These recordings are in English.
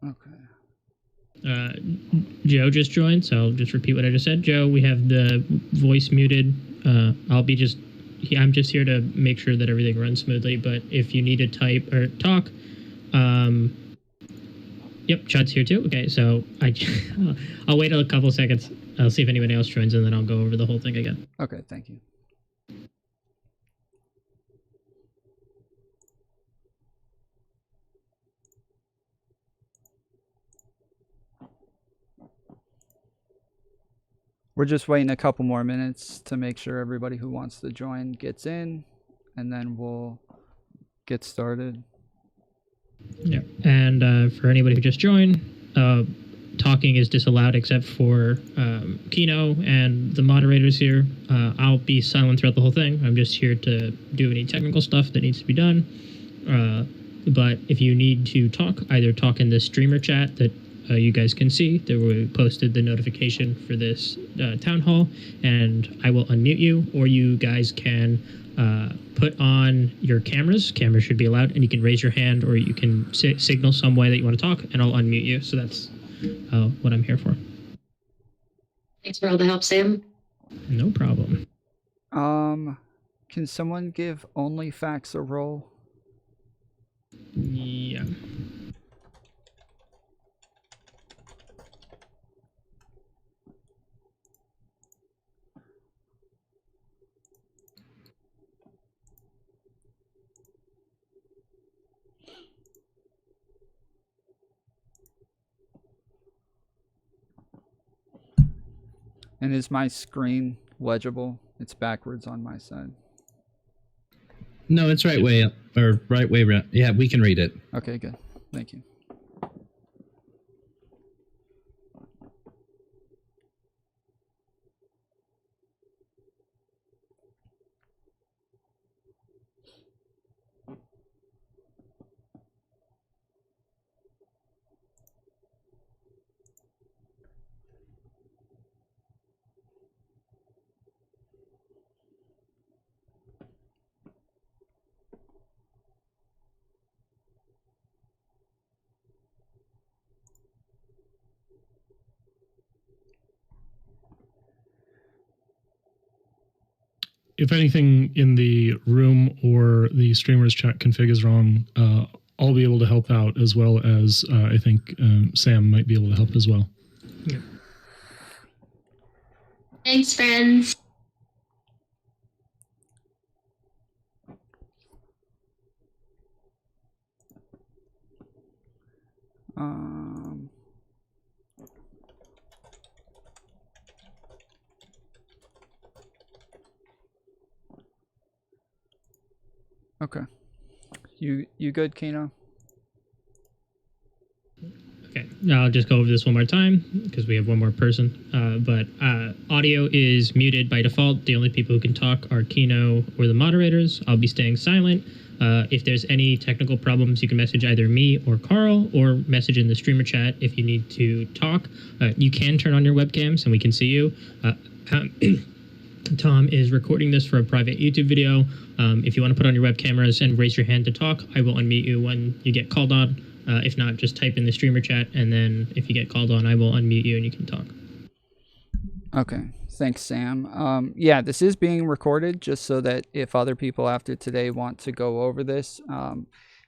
Okay. Joe just joined, so I'll just repeat what I just said. Joe, we have the voice muted. I'm just here to make sure that everything runs smoothly, but if you need to type or talk, yep, Chad's here too. Okay, so I'll wait a couple seconds. I'll see if anybody else joins, and then I'll go over the whole thing again. Okay, thank you. We're just waiting a couple more minutes to make sure everybody who wants to join gets in, and then we'll get started. Yeah, and for anybody who just joined, talking is disallowed except for Kino and the moderators here. I'll be silent throughout the whole thing. I'm just here to do any technical stuff that needs to be done. But if you need to talk, either talk in the streamer chat that you guys can see. There we posted the notification for this town hall, and I will unmute you, or you guys can put on your cameras. Cameras should be allowed, and you can raise your hand, or you can signal some way that you want to talk, and I'll unmute you. So that's what I'm here for. Thanks for all the help, Sam. No problem. Can someone give only facts a roll? Yeah. And is my screen legible? It's backwards on my side. No, it's right way up, or right way around. Yeah, we can read it. Okay, good. Thank you. If anything in the room or the streamer's chat config is wrong, I'll be able to help out, as well as I think Sam might be able to help as well. Yeah. Thanks, friends. Okay. You good, Kino? Okay, now I'll just go over this one more time because we have one more person. But audio is muted by default. The only people who can talk are Kino or the moderators. I'll be staying silent. If there's any technical problems, you can message either me or Carl, or message in the streamer chat if you need to talk. You can turn on your webcams and we can see you. Tom is recording this for a private YouTube video. If you want to put on your web cameras and raise your hand to talk, I will unmute you when you get called on. If not, just type in the streamer chat, and then if you get called on, I will unmute you and you can talk. Okay. Thanks, Sam. Yeah, this is being recorded just so that if other people after today want to go over this,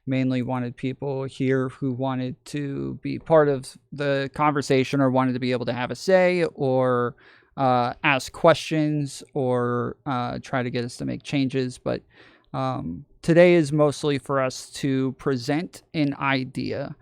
mainly wanted people here who wanted to be part of the conversation or wanted to be able to have a say or ask questions or try to get us to make changes. But today is mostly for us to present an idea.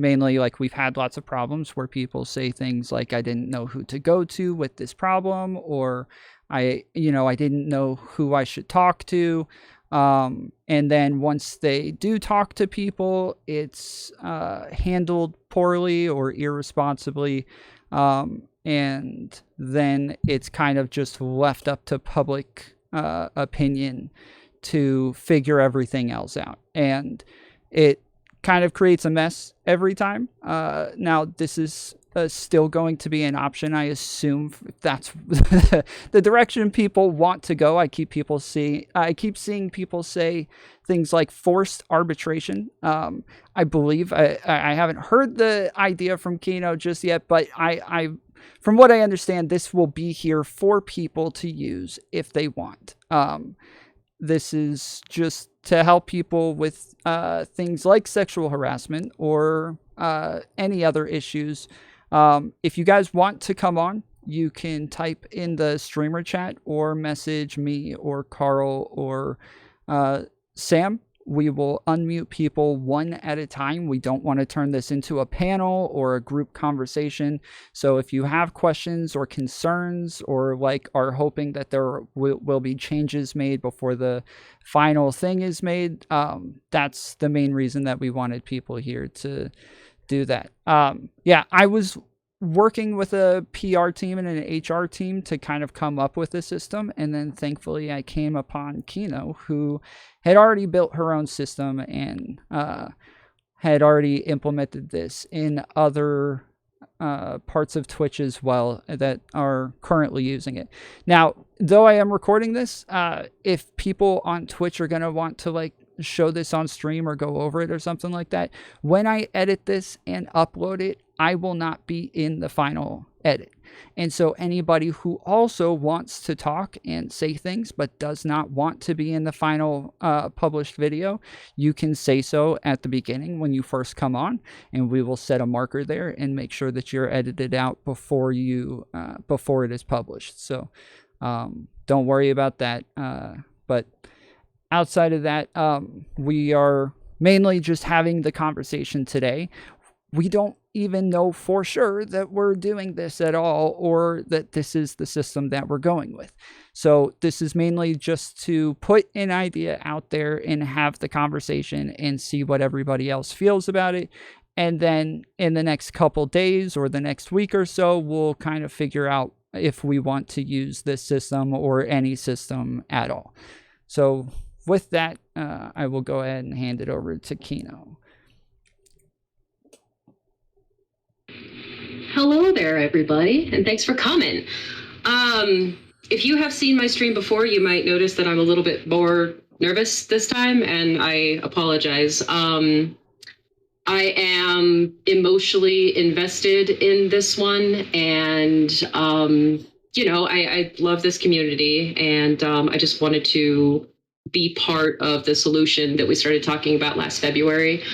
Mainly, like, we've had lots of problems where people say things like, I didn't know who to go to with this problem, or I didn't know who I should talk to. And then once they do talk to people, it's handled poorly or irresponsibly. And then it's kind of just left up to public opinion to figure everything else out. And it kind of creates a mess every time. Now, this is still going to be an option. I assume that's the direction people want to go. I keep seeing people say things like forced arbitration. I believe I haven't heard the idea from Kino just yet, but I from what I understand, this will be here for people to use if they want. This is just to help people with things like sexual harassment or any other issues. If you guys want to come on, you can type in the streamer chat or message me or Carl or Sam. We will unmute people one at a time. We don't want to turn this into a panel or a group conversation. So if you have questions or concerns or like are hoping that there will be changes made before the final thing is made, that's the main reason that we wanted people here to do that. Yeah, I was working with a PR team and an HR team to kind of come up with a system. And then thankfully I came upon Kino, who had already built her own system and had already implemented this in other parts of Twitch as well that are currently using it. Now, though I am recording this, if people on Twitch are going to want to like show this on stream or go over it or something like that, when I edit this and upload it, I will not be in the final edit. And so anybody who also wants to talk and say things but does not want to be in the final published video, you can say so at the beginning when you first come on, and we will set a marker there and make sure that you're edited out before it is published. So don't worry about that. But outside of that, we are mainly just having the conversation today. We don't even know for sure that we're doing this at all or that this is the system that we're going with. So this is mainly just to put an idea out there and have the conversation and see what everybody else feels about it. And then in the next couple days or the next week or so, we'll kind of figure out if we want to use this system or any system at all. So with that, I will go ahead and hand it over to Kino. Hello there, everybody, and thanks for coming. If you have seen my stream before, you might notice that I'm a little bit more nervous this time, and I apologize. I am emotionally invested in this one, and you know, I love this community, and I just wanted to be part of the solution that we started talking about last February.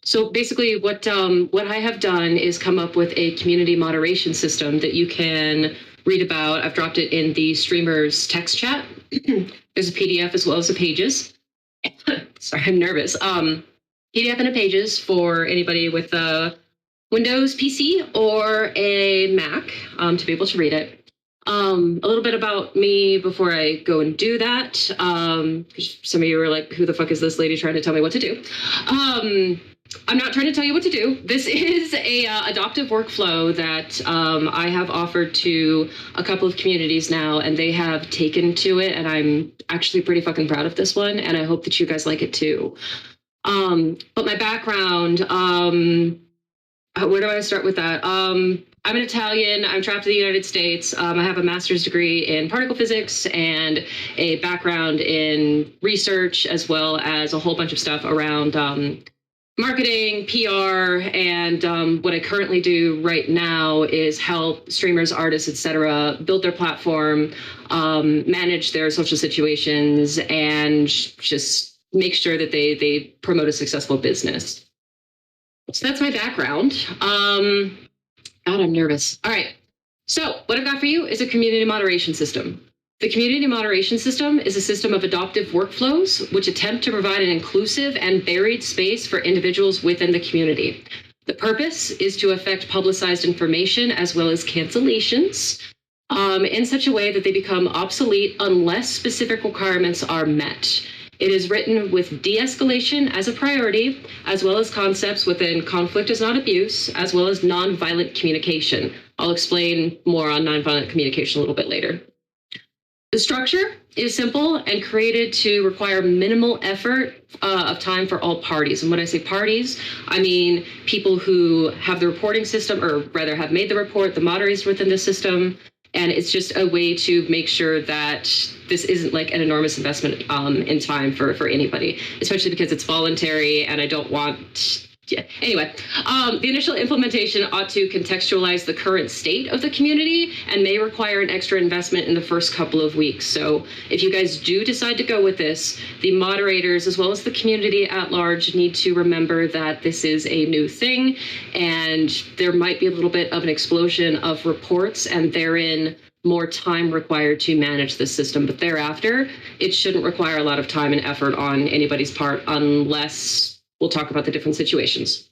So basically what I have done is come up with a community moderation system that you can read about. I've dropped it in the streamer's text chat. There's a PDF as well as the pages. Sorry, I'm nervous. PDF and a pages for anybody with a Windows PC or a Mac to be able to read it. A little bit about me before I go and do that. Some of you are like, who the fuck is this lady trying to tell me what to do? I'm not trying to tell you what to do. This is a adoptive workflow that I have offered to a couple of communities now, and they have taken to it, and I'm actually pretty fucking proud of this one, and I hope that you guys like it too. But my background, where do I start with that? I'm an Italian. I'm trapped in the United States. I have a master's degree in particle physics and a background in research, as well as a whole bunch of stuff around marketing, PR, and what I currently do right now is help streamers, artists, etc. build their platform, manage their social situations, and just make sure that they promote a successful business. So that's my background. God, I'm nervous. All right. So what I've got for you is a community moderation system. The community moderation system is a system of adoptive workflows which attempt to provide an inclusive and varied space for individuals within the community. The purpose is to affect publicized information as well as cancellations in such a way that they become obsolete unless specific requirements are met. It is written with de-escalation as a priority, as well as concepts within conflict is not abuse, as well as nonviolent communication. I'll explain more on nonviolent communication a little bit later. The structure is simple and created to require minimal effort of time for all parties. And when I say parties, I mean people who have the reporting system, or rather have made the report, the moderators within the system. And it's just a way to make sure that this isn't like an enormous investment in time for anybody, especially because it's voluntary and I don't want... Yeah. Anyway, the initial implementation ought to contextualize the current state of the community and may require an extra investment in the first couple of weeks. So if you guys do decide to go with this, the moderators as well as the community at large need to remember that this is a new thing and there might be a little bit of an explosion of reports and therein more time required to manage the system. But thereafter, it shouldn't require a lot of time and effort on anybody's part unless... We'll talk about the different situations.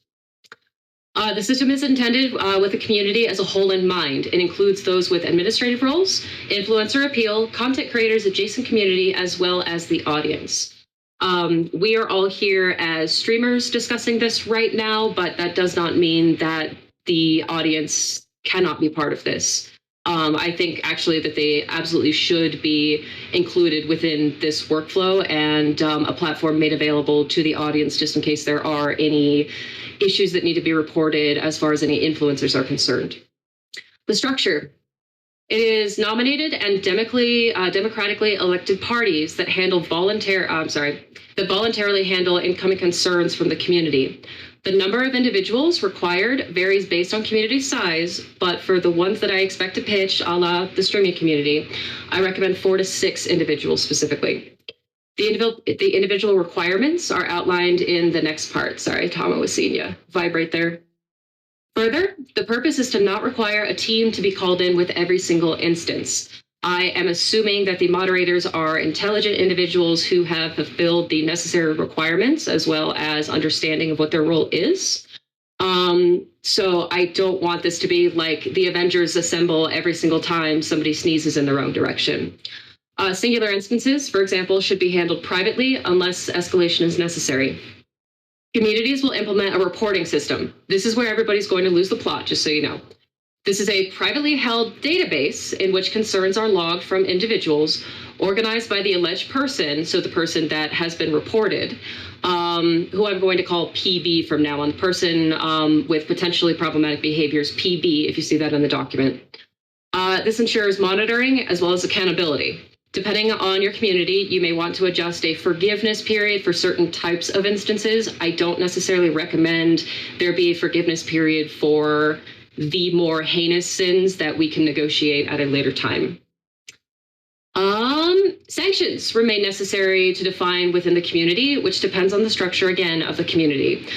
The system is intended with the community as a whole in mind. It includes those with administrative roles, influencer appeal, content creators, adjacent community, as well as the audience. We are all here as streamers discussing this right now, but that does not mean that the audience cannot be part of this. I think actually that they absolutely should be included within this workflow and a platform made available to the audience just in case there are any issues that need to be reported as far as any influencers are concerned. The structure. It is nominated and democratically elected parties that voluntarily handle incoming concerns from the community. The number of individuals required varies based on community size, but for the ones that I expect to pitch, a la the streaming community, I recommend 4 to 6 individuals specifically. The individual requirements are outlined in the next part. Sorry, Tom, I was seeing you vibrate there. Further, the purpose is to not require a team to be called in with every single instance. I am assuming that the moderators are intelligent individuals who have fulfilled the necessary requirements as well as understanding of what their role is. So I don't want this to be like the Avengers assemble every single time somebody sneezes in the wrong direction. Singular instances, for example, should be handled privately unless escalation is necessary. Communities will implement a reporting system. This is where everybody's going to lose the plot, just so you know. This is a privately held database in which concerns are logged from individuals organized by the alleged person, so the person that has been reported, who I'm going to call PB from now on, the person with potentially problematic behaviors, PB, if you see that in the document. This ensures monitoring as well as accountability. Depending on your community, you may want to adjust a forgiveness period for certain types of instances. I don't necessarily recommend there be a forgiveness period for the more heinous sins that we can negotiate at a later time. Sanctions remain necessary to define within the community, which depends on the structure, again, of the community.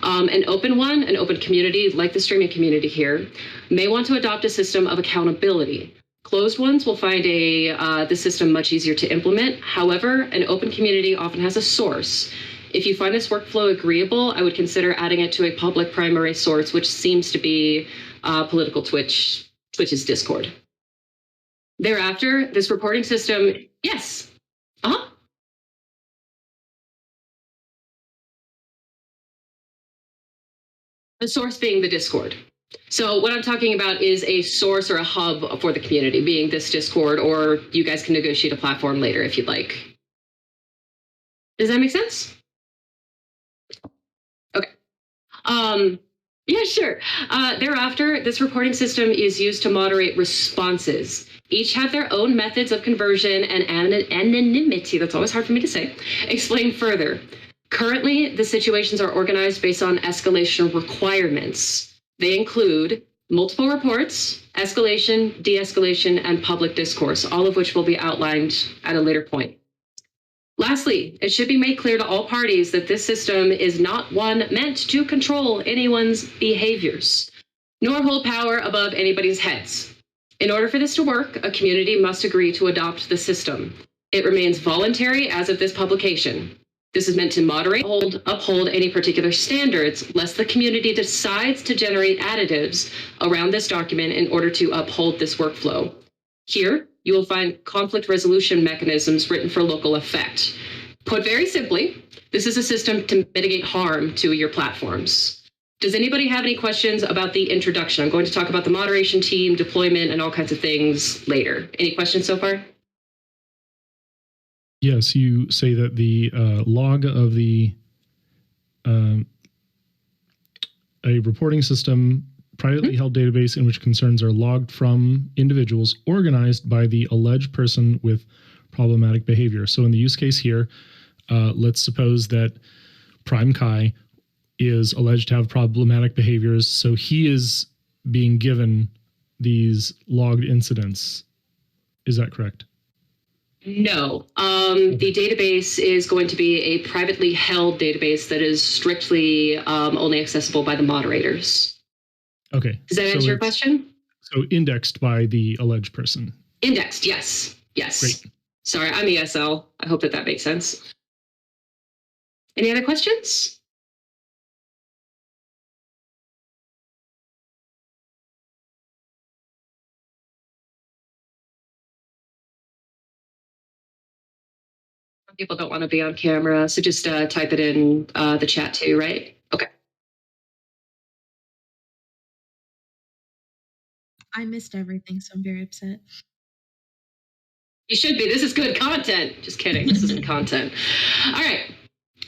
An open community, like the streaming community here, may want to adopt a system of accountability. Closed ones will find the system much easier to implement. However, an open community often has a source. If you find this workflow agreeable, I would consider adding it to a public primary source, which seems to be political Twitch's Discord. Thereafter, this reporting system, yes. The source being the Discord. So what I'm talking about is a source or a hub for the community, being this Discord, or you guys can negotiate a platform later if you'd like. Does that make sense? Okay. Yeah, sure. Thereafter, this reporting system is used to moderate responses. Each have their own methods of conversion and anonymity. That's always hard for me to say. Explain further. Currently, the situations are organized based on escalation requirements. They include multiple reports, escalation, de-escalation, and public discourse, all of which will be outlined at a later point. Lastly, it should be made clear to all parties that this system is not one meant to control anyone's behaviors, nor hold power above anybody's heads. In order for this to work, a community must agree to adopt the system. It remains voluntary as of this publication. This is meant to moderate, uphold any particular standards, lest the community decides to generate additives around this document in order to uphold this workflow. Here, you will find conflict resolution mechanisms written for local effect. Put very simply, this is a system to mitigate harm to your platforms. Does anybody have any questions about the introduction? I'm going to talk about the moderation team, deployment, and all kinds of things later. Any questions so far? Yes, you say that the log of the a reporting system privately held database in which concerns are logged from individuals organized by the alleged person with problematic behavior. So in the use case here, let's suppose that Prime Kai is alleged to have problematic behaviors, so he is being given these logged incidents. Is that correct? No. The database is going to be a privately held database that is strictly only accessible by the moderators. Okay. Does that answer your question? So indexed by the alleged person. Indexed, yes. Yes. Great. Sorry, I'm ESL. I hope that makes sense. Any other questions? People don't want to be on camera, so just type it in the chat too, right? Okay. I missed everything, so I'm very upset. You should be. This is good content. Just kidding. This isn't content. All right.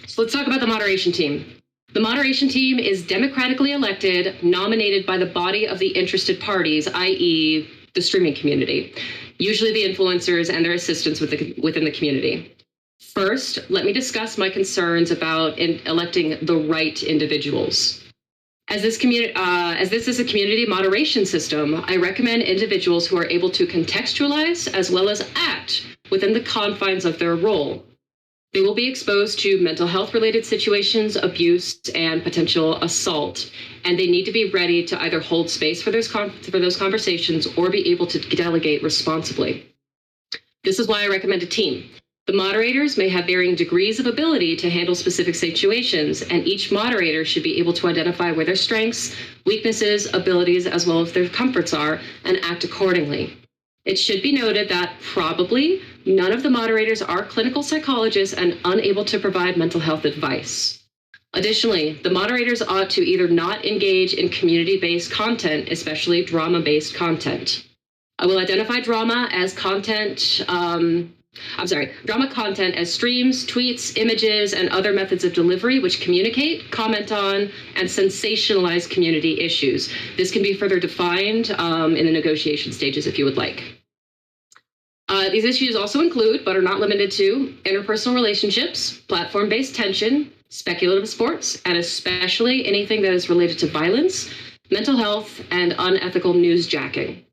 So let's talk about the moderation team. The moderation team is democratically elected, nominated by the body of the interested parties, i.e. the streaming community, usually the influencers and their assistants within the community. First, let me discuss my concerns about electing the right individuals. As this is a community moderation system, I recommend individuals who are able to contextualize as well as act within the confines of their role. They will be exposed to mental health related situations, abuse, and potential assault, and they need to be ready to either hold space for those conversations or be able to delegate responsibly. This is why I recommend a team. The moderators may have varying degrees of ability to handle specific situations, and each moderator should be able to identify where their strengths, weaknesses, abilities, as well as their comforts are, and act accordingly. It should be noted that probably none of the moderators are clinical psychologists and unable to provide mental health advice. Additionally, the moderators ought to either not engage in community-based content, especially drama-based content. I will identify drama content as streams, tweets, images, and other methods of delivery which communicate, comment on, and sensationalize community issues. This can be further defined in the negotiation stages if you would like. These issues also include, but are not limited to, interpersonal relationships, platform-based tension, speculative sports, and especially anything that is related to violence, mental health, and unethical newsjacking.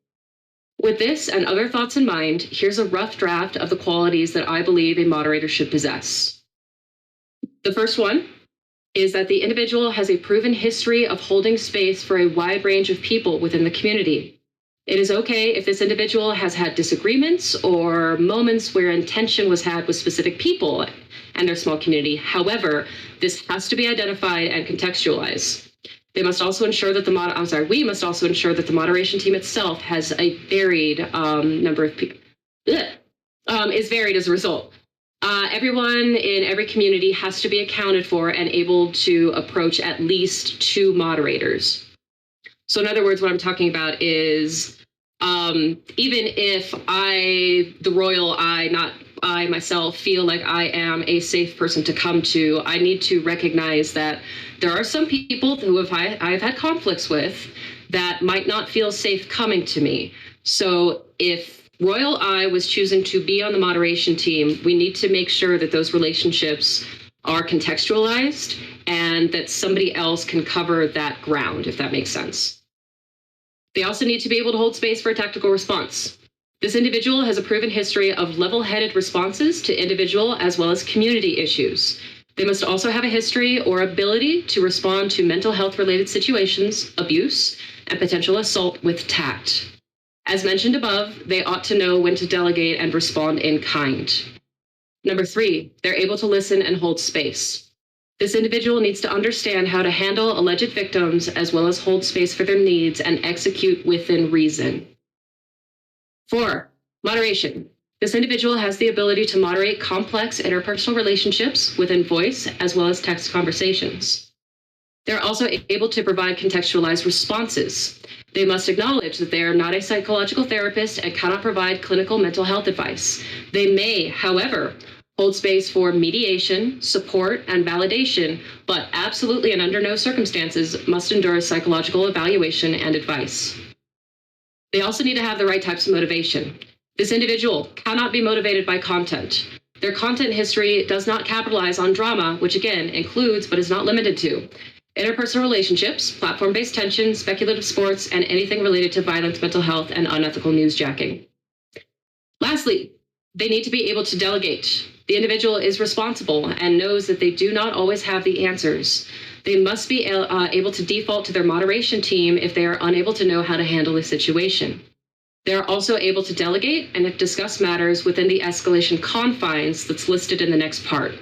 With this and other thoughts in mind, here's a rough draft of the qualities that I believe a moderator should possess. The first one is that the individual has a proven history of holding space for a wide range of people within the community. It is okay if this individual has had disagreements or moments where tension was had with specific people and their small community. However, this has to be identified and contextualized. We must also ensure that the moderation team itself has a varied number of people, is varied as a result. Everyone in every community has to be accounted for and able to approach at least 2 moderators. So in other words, what I'm talking about is even if the royal I, not I myself, feel like I am a safe person to come to, I need to recognize that there are some people who I've had conflicts with that might not feel safe coming to me. So if Royal I was choosing to be on the moderation team, we need to make sure that those relationships are contextualized and that somebody else can cover that ground, if that makes sense. They also need to be able to hold space for a tactical response. This individual has a proven history of level-headed responses to individual as well as community issues. They must also have a history or ability to respond to mental health-related situations, abuse, and potential assault with tact. As mentioned above, they ought to know when to delegate and respond in kind. Number 3, they're able to listen and hold space. This individual needs to understand how to handle alleged victims as well as hold space for their needs and execute within reason. 4, moderation. This individual has the ability to moderate complex interpersonal relationships within voice as well as text conversations. They're also able to provide contextualized responses. They must acknowledge that they are not a psychological therapist and cannot provide clinical mental health advice. They may, however, hold space for mediation, support, and validation, but absolutely and under no circumstances must endure psychological evaluation and advice. They also need to have the right types of motivation. This individual cannot be motivated by content. Their content history does not capitalize on drama, which again includes but is not limited to interpersonal relationships, platform-based tension, speculative sports, and anything related to violence, mental health, and unethical newsjacking. Lastly, they need to be able to delegate. The individual is responsible and knows that they do not always have the answers. They must be able to default to their moderation team if they are unable to know how to handle a situation. They are also able to delegate and discuss matters within the escalation confines that's listed in the next part.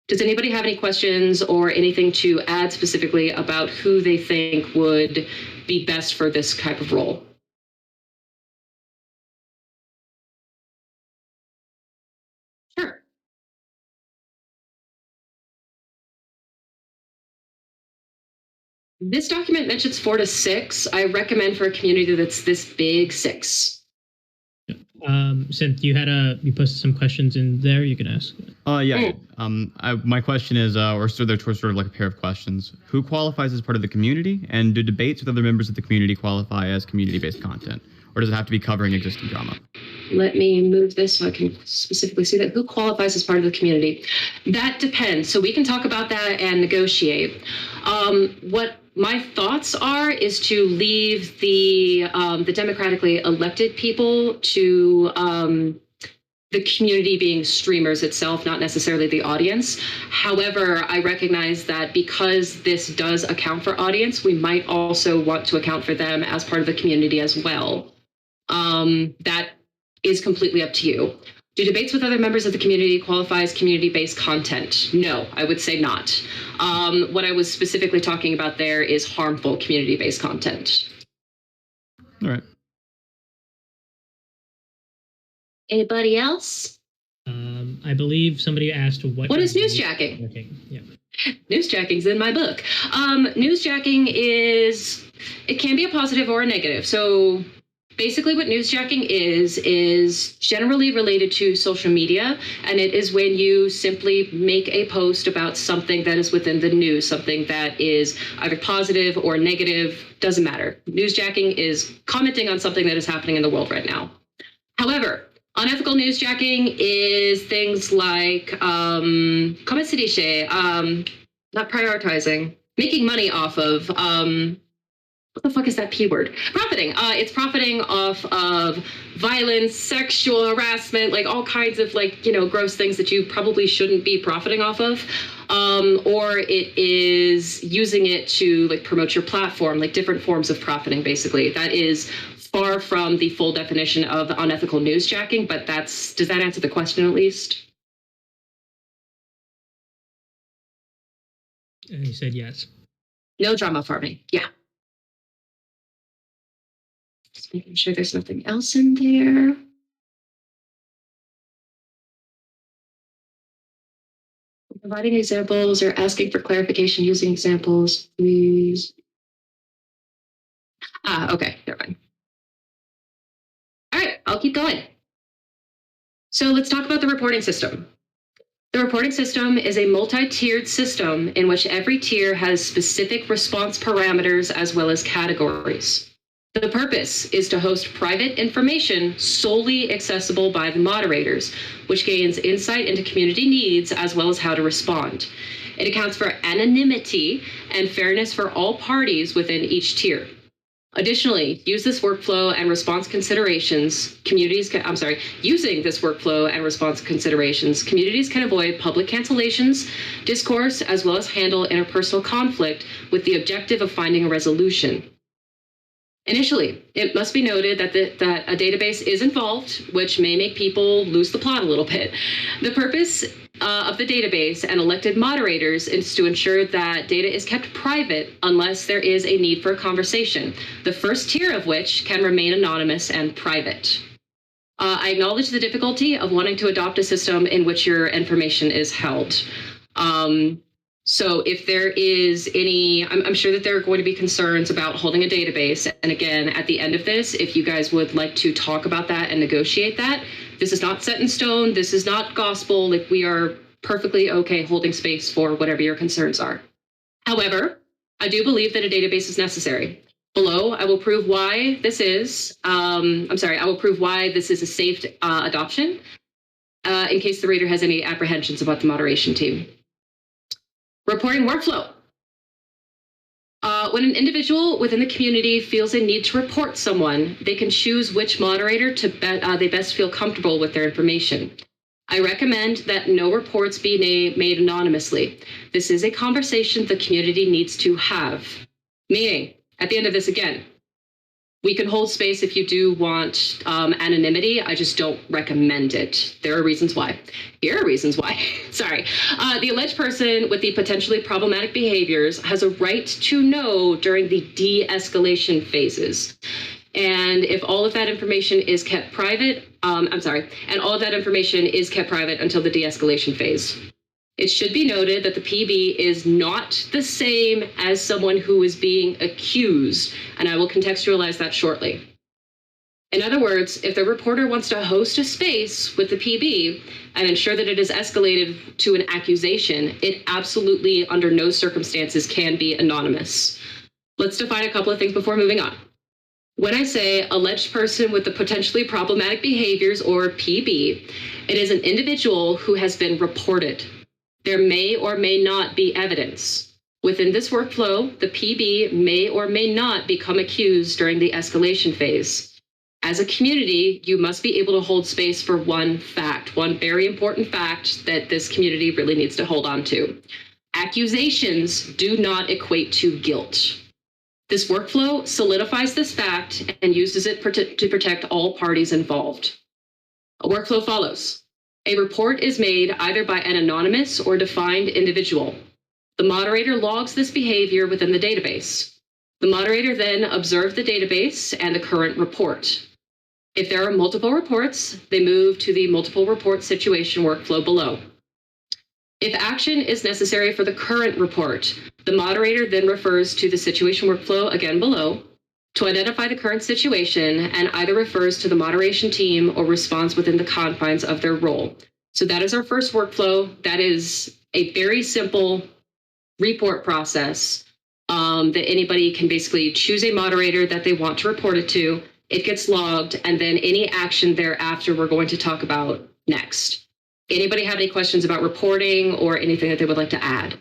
Does anybody have any questions or anything to add specifically about who they think would be best for this type of role? Sure. This document mentions 4 to 6. I recommend for a community that's this big, 6. Since you posted some questions in there, you can ask. Yeah. My question is, or so they're sort of like a pair of questions. Who qualifies as part of the community, and do debates with other members of the community qualify as community-based content, or does it have to be covering existing drama? Let me move this so I can specifically see that. Who qualifies as part of the community? That depends. So we can talk about that and negotiate. What my thoughts are is to leave the democratically elected people to the community being streamers itself, not necessarily the audience. However, I recognize that because this does account for audience, we might also want to account for them as part of the community as well. That is completely up to you. Do debates with other members of the community qualify as community-based content? No, I would say not. What I was specifically talking about there is harmful community-based content. All right. Anybody else? I believe somebody asked what is newsjacking? Okay, yeah. Newsjacking's in my book. Newsjacking it can be a positive or a negative. So basically what newsjacking is generally related to social media, and it is when you simply make a post about something that is within the news, something that is either positive or negative, doesn't matter. Newsjacking is commenting on something that is happening in the world right now. However, unethical newsjacking is things like, comment se dice, not prioritizing, making money off of, what the fuck is that P word? Profiting. It's profiting off of violence, sexual harassment, like all kinds of gross things that you probably shouldn't be profiting off of. Or it is using it to promote your platform, different forms of profiting, basically. That is far from the full definition of unethical newsjacking, but does that answer the question at least? And you said yes. No drama farming. Yeah. Just making sure there's nothing else in there. Providing examples or asking for clarification using examples, please. Okay, never mind. All right, I'll keep going. So let's talk about the reporting system. The reporting system is a multi-tiered system in which every tier has specific response parameters as well as categories. The purpose is to host private information solely accessible by the moderators, which gains insight into community needs as well as how to respond. It accounts for anonymity and fairness for all parties within each tier. Additionally, using this workflow and response considerations, communities can avoid public cancellations, discourse, as well as handle interpersonal conflict with the objective of finding a resolution. Initially, it must be noted that a database is involved, which may make people lose the plot a little bit. The purpose of the database and elected moderators is to ensure that data is kept private unless there is a need for a conversation, the first tier of which can remain anonymous and private. I acknowledge the difficulty of wanting to adopt a system in which your information is held. So if there is any, I'm sure that there are going to be concerns about holding a database. And again, at the end of this, if you guys would like to talk about that and negotiate that, this is not set in stone. This is not gospel. Like, we are perfectly okay holding space for whatever your concerns are. However, I do believe that a database is necessary. Below, I will prove why this is, I will prove why this is a safe adoption in case the reader has any apprehensions about the moderation team. Reporting workflow. When an individual within the community feels a need to report someone, they can choose which moderator they best feel comfortable with their information. I recommend that no reports be made anonymously. This is a conversation the community needs to have. Meaning, at the end of this, again, we can hold space if you do want anonymity. I just don't recommend it. There are reasons why. Here are reasons why. Sorry. The alleged person with the potentially problematic behaviors has a right to know during the de-escalation phases. And if all of that information is kept private, and all of that information is kept private until the de-escalation phase. It should be noted that the PB is not the same as someone who is being accused, and I will contextualize that shortly. In other words, if the reporter wants to host a space with the PB and ensure that it is escalated to an accusation, it absolutely, under no circumstances, can be anonymous. Let's define a couple of things before moving on. When I say alleged person with the potentially problematic behaviors, or PB, it is an individual who has been reported. There may or may not be evidence. Within this workflow, the PB may or may not become accused during the escalation phase. As a community, you must be able to hold space for one fact, one very important fact that this community really needs to hold on to. Accusations do not equate to guilt. This workflow solidifies this fact and uses it to protect all parties involved. A workflow follows. A report is made either by an anonymous or defined individual. The moderator logs this behavior within the database. The moderator then observes the database and the current report. If there are multiple reports, they move to the multiple report situation workflow below. If action is necessary for the current report, the moderator then refers to the situation workflow again below to identify the current situation and either refers to the moderation team or responds within the confines of their role. So that is our first workflow. That is a very simple report process that anybody can basically choose a moderator that they want to report it to. It gets logged, and then any action thereafter we're going to talk about next. Anybody have any questions about reporting or anything that they would like to add?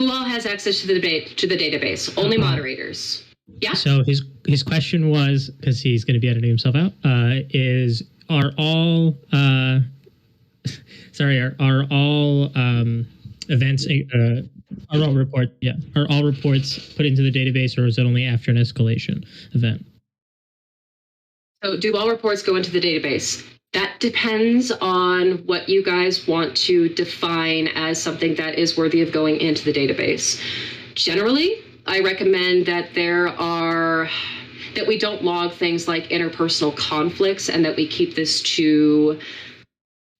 Who all has access to the database? Only moderators. Yeah. So his question was, because he's going to be editing himself out, are all events are all reports put into the database, or is it only after an escalation event? So do all reports go into the database? That depends on what you guys want to define as something that is worthy of going into the database. Generally, I recommend that we don't log things like interpersonal conflicts, and that we keep this to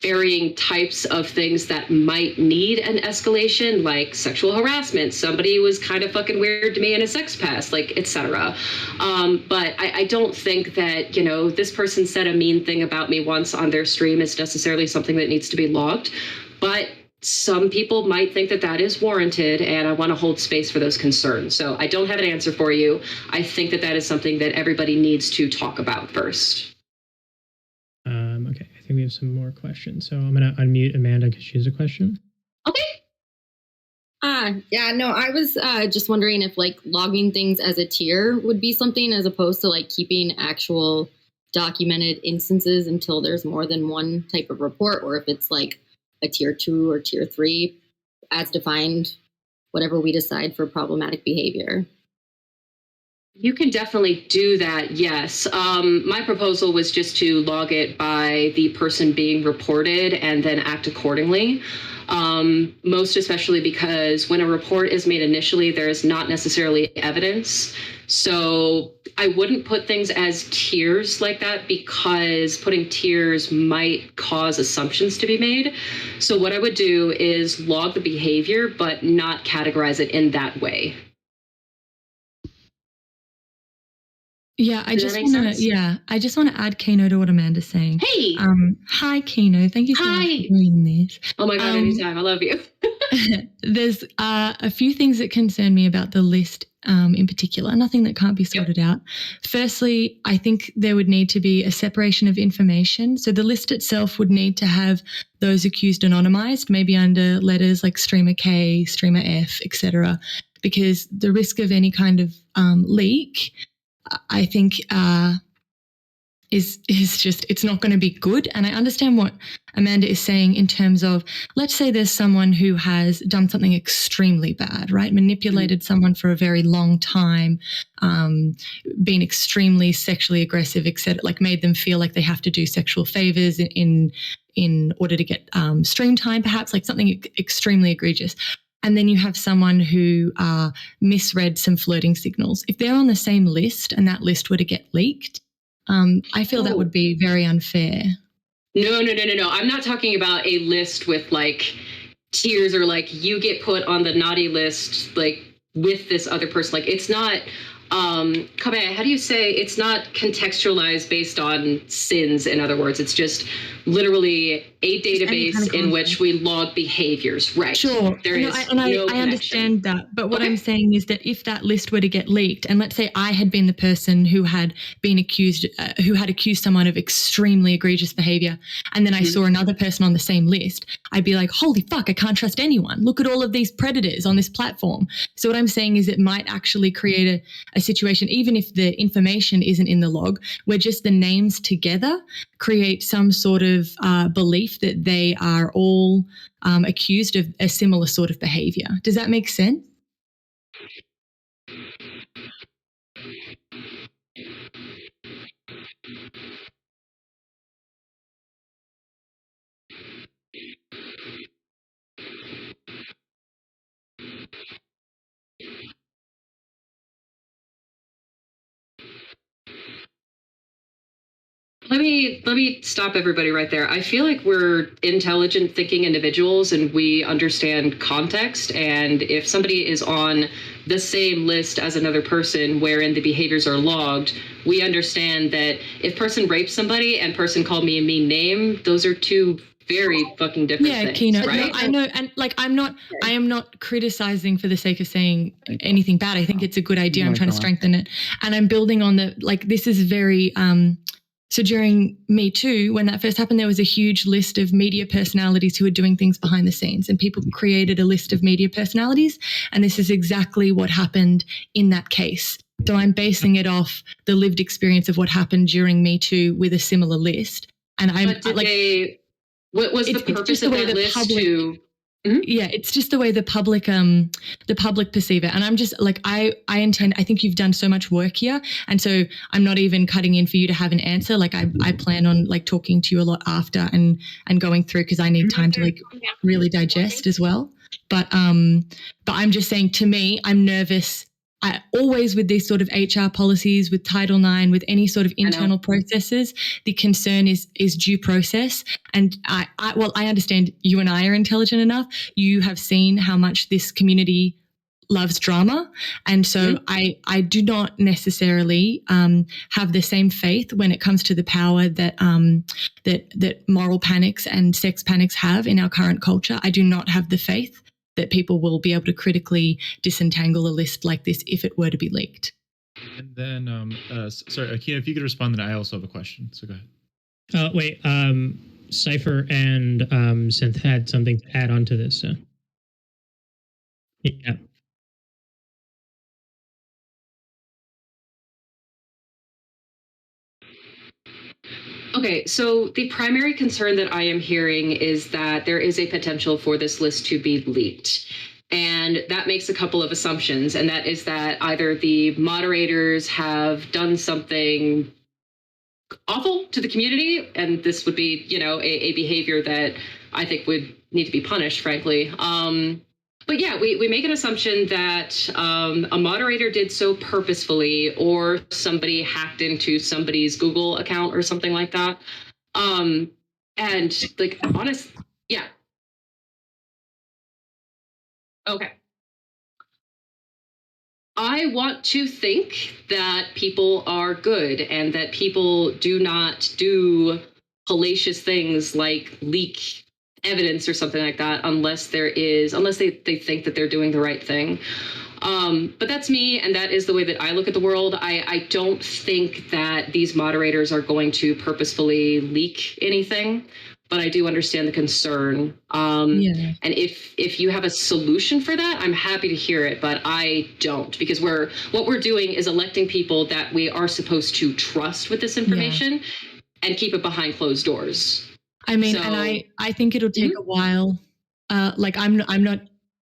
varying types of things that might need an escalation, like sexual harassment. Somebody was kind of fucking weird to me in a sex past, like, etc. But I don't think that, this person said a mean thing about me once on their stream is necessarily something that needs to be logged. But some people might think that that is warranted, and I want to hold space for those concerns. So I don't have an answer for you. I think that that is something that everybody needs to talk about first. Okay, I think we have some more questions. So I'm going to unmute Amanda because she has a question. Okay. Yeah, no, I was just wondering if logging things as a tier would be something, as opposed to keeping actual documented instances until there's more than one type of report, or if it's a tier 2 or tier 3 as defined, whatever we decide for problematic behavior. You can definitely do that, yes. My proposal was just to log it by the person being reported and then act accordingly. Most especially because when a report is made initially, there is not necessarily evidence. So I wouldn't put things as tiers like that because putting tiers might cause assumptions to be made. So what I would do is log the behavior, but not categorize it in that way. Yeah, I Does just that make want to. sense? Yeah, I just want to add Kino to what Amanda's saying. Hey! Hi, Kino. Thank you so much Hi! for doing this. Oh my God, anytime. I love you. There's a few things that concern me about the list in particular, nothing that can't be sorted out. Firstly, I think there would need to be a separation of information. So the list itself would need to have those accused anonymized, maybe under letters like streamer K, streamer F, etc., because the risk of any kind of leak, I think, is just, it's not going to be good. And I understand what Amanda is saying in terms of, let's say there's someone who has done something extremely bad, right? Manipulated someone for a very long time, been extremely sexually aggressive, etc., like made them feel like they have to do sexual favors in order to get stream time, perhaps, like something extremely egregious. And then you have someone who misread some flirting signals. If they're on the same list and that list were to get leaked, I feel that would be very unfair. No. I'm not talking about a list with like tiers or like you get put on the naughty list like with this other person. Like it's not Kabe, how do you say it's not contextualized based on sins, in other words. It's just literally a database in which we log behaviors. Right. Sure. There is I understand that. But what I'm saying is that if that list were to get leaked, and let's say I had been the person who had been accused, who had accused someone of extremely egregious behavior, and then I saw another person on the same list, I'd be like, holy fuck, I can't trust anyone. Look at all of these predators on this platform. So what I'm saying is it might actually create a situation, even if the information isn't in the log, where just the names together create some sort of belief that they are all accused of a similar sort of behavior. Does that make sense? Let me stop everybody right there. I feel like we're intelligent thinking individuals and we understand context. And if somebody is on the same list as another person wherein the behaviors are logged, we understand that if person raped somebody and person called me a mean name, those are two very fucking different things. Kino, right? no, I know. And like, I am not criticizing for the sake of saying anything bad. I think it's a good idea. I'm trying to strengthen it. And I'm building on the, like, this is very, so during Me Too, when that first happened, there was a huge list of media personalities who were doing things behind the scenes, and people created a list of media personalities. And this is exactly what happened in that case. So I'm basing it off the lived experience of what happened during Me Too with a similar list. And I'm like, what was the purpose of that list to? Yeah, it's just the way the public perceive it. And I'm just like, I think you've done so much work here. And so I'm not even cutting in for you to have an answer. Like I plan on like talking to you a lot after and going through, because I need time to like really digest as well. But I'm just saying, to me, I'm nervous. I always, with these sort of HR policies, with Title IX, with any sort of internal processes, the concern is due process. And I understand you and I are intelligent enough. You have seen how much this community loves drama. And so I do not necessarily have the same faith when it comes to the power that that moral panics and sex panics have in our current culture. I do not have the faith that people will be able to critically disentangle a list like this if it were to be leaked. And then, sorry, Akina, if you could respond, then I also have a question. So go ahead. Wait, Cypher and Synth had something to add on to this. So. Yeah. Okay, so the primary concern that I am hearing is that there is a potential for this list to be leaked. And that makes a couple of assumptions, and that is that either the moderators have done something awful to the community, and this would be, a behavior that I think would need to be punished, frankly. But yeah, we make an assumption that a moderator did so purposefully, or somebody hacked into somebody's Google account or something like that. And like, honest, yeah. Okay. I want to think that people are good and that people do not do hellacious things like leak evidence or something like that unless they think that they're doing the right thing. But that's me, and that is the way that I look at the world. I don't think that these moderators are going to purposefully leak anything, but I do understand the concern. And if you have a solution for that, I'm happy to hear it, but I don't, because what we're doing is electing people that we are supposed to trust with this information and keep it behind closed doors. I mean, and I think it'll take a while.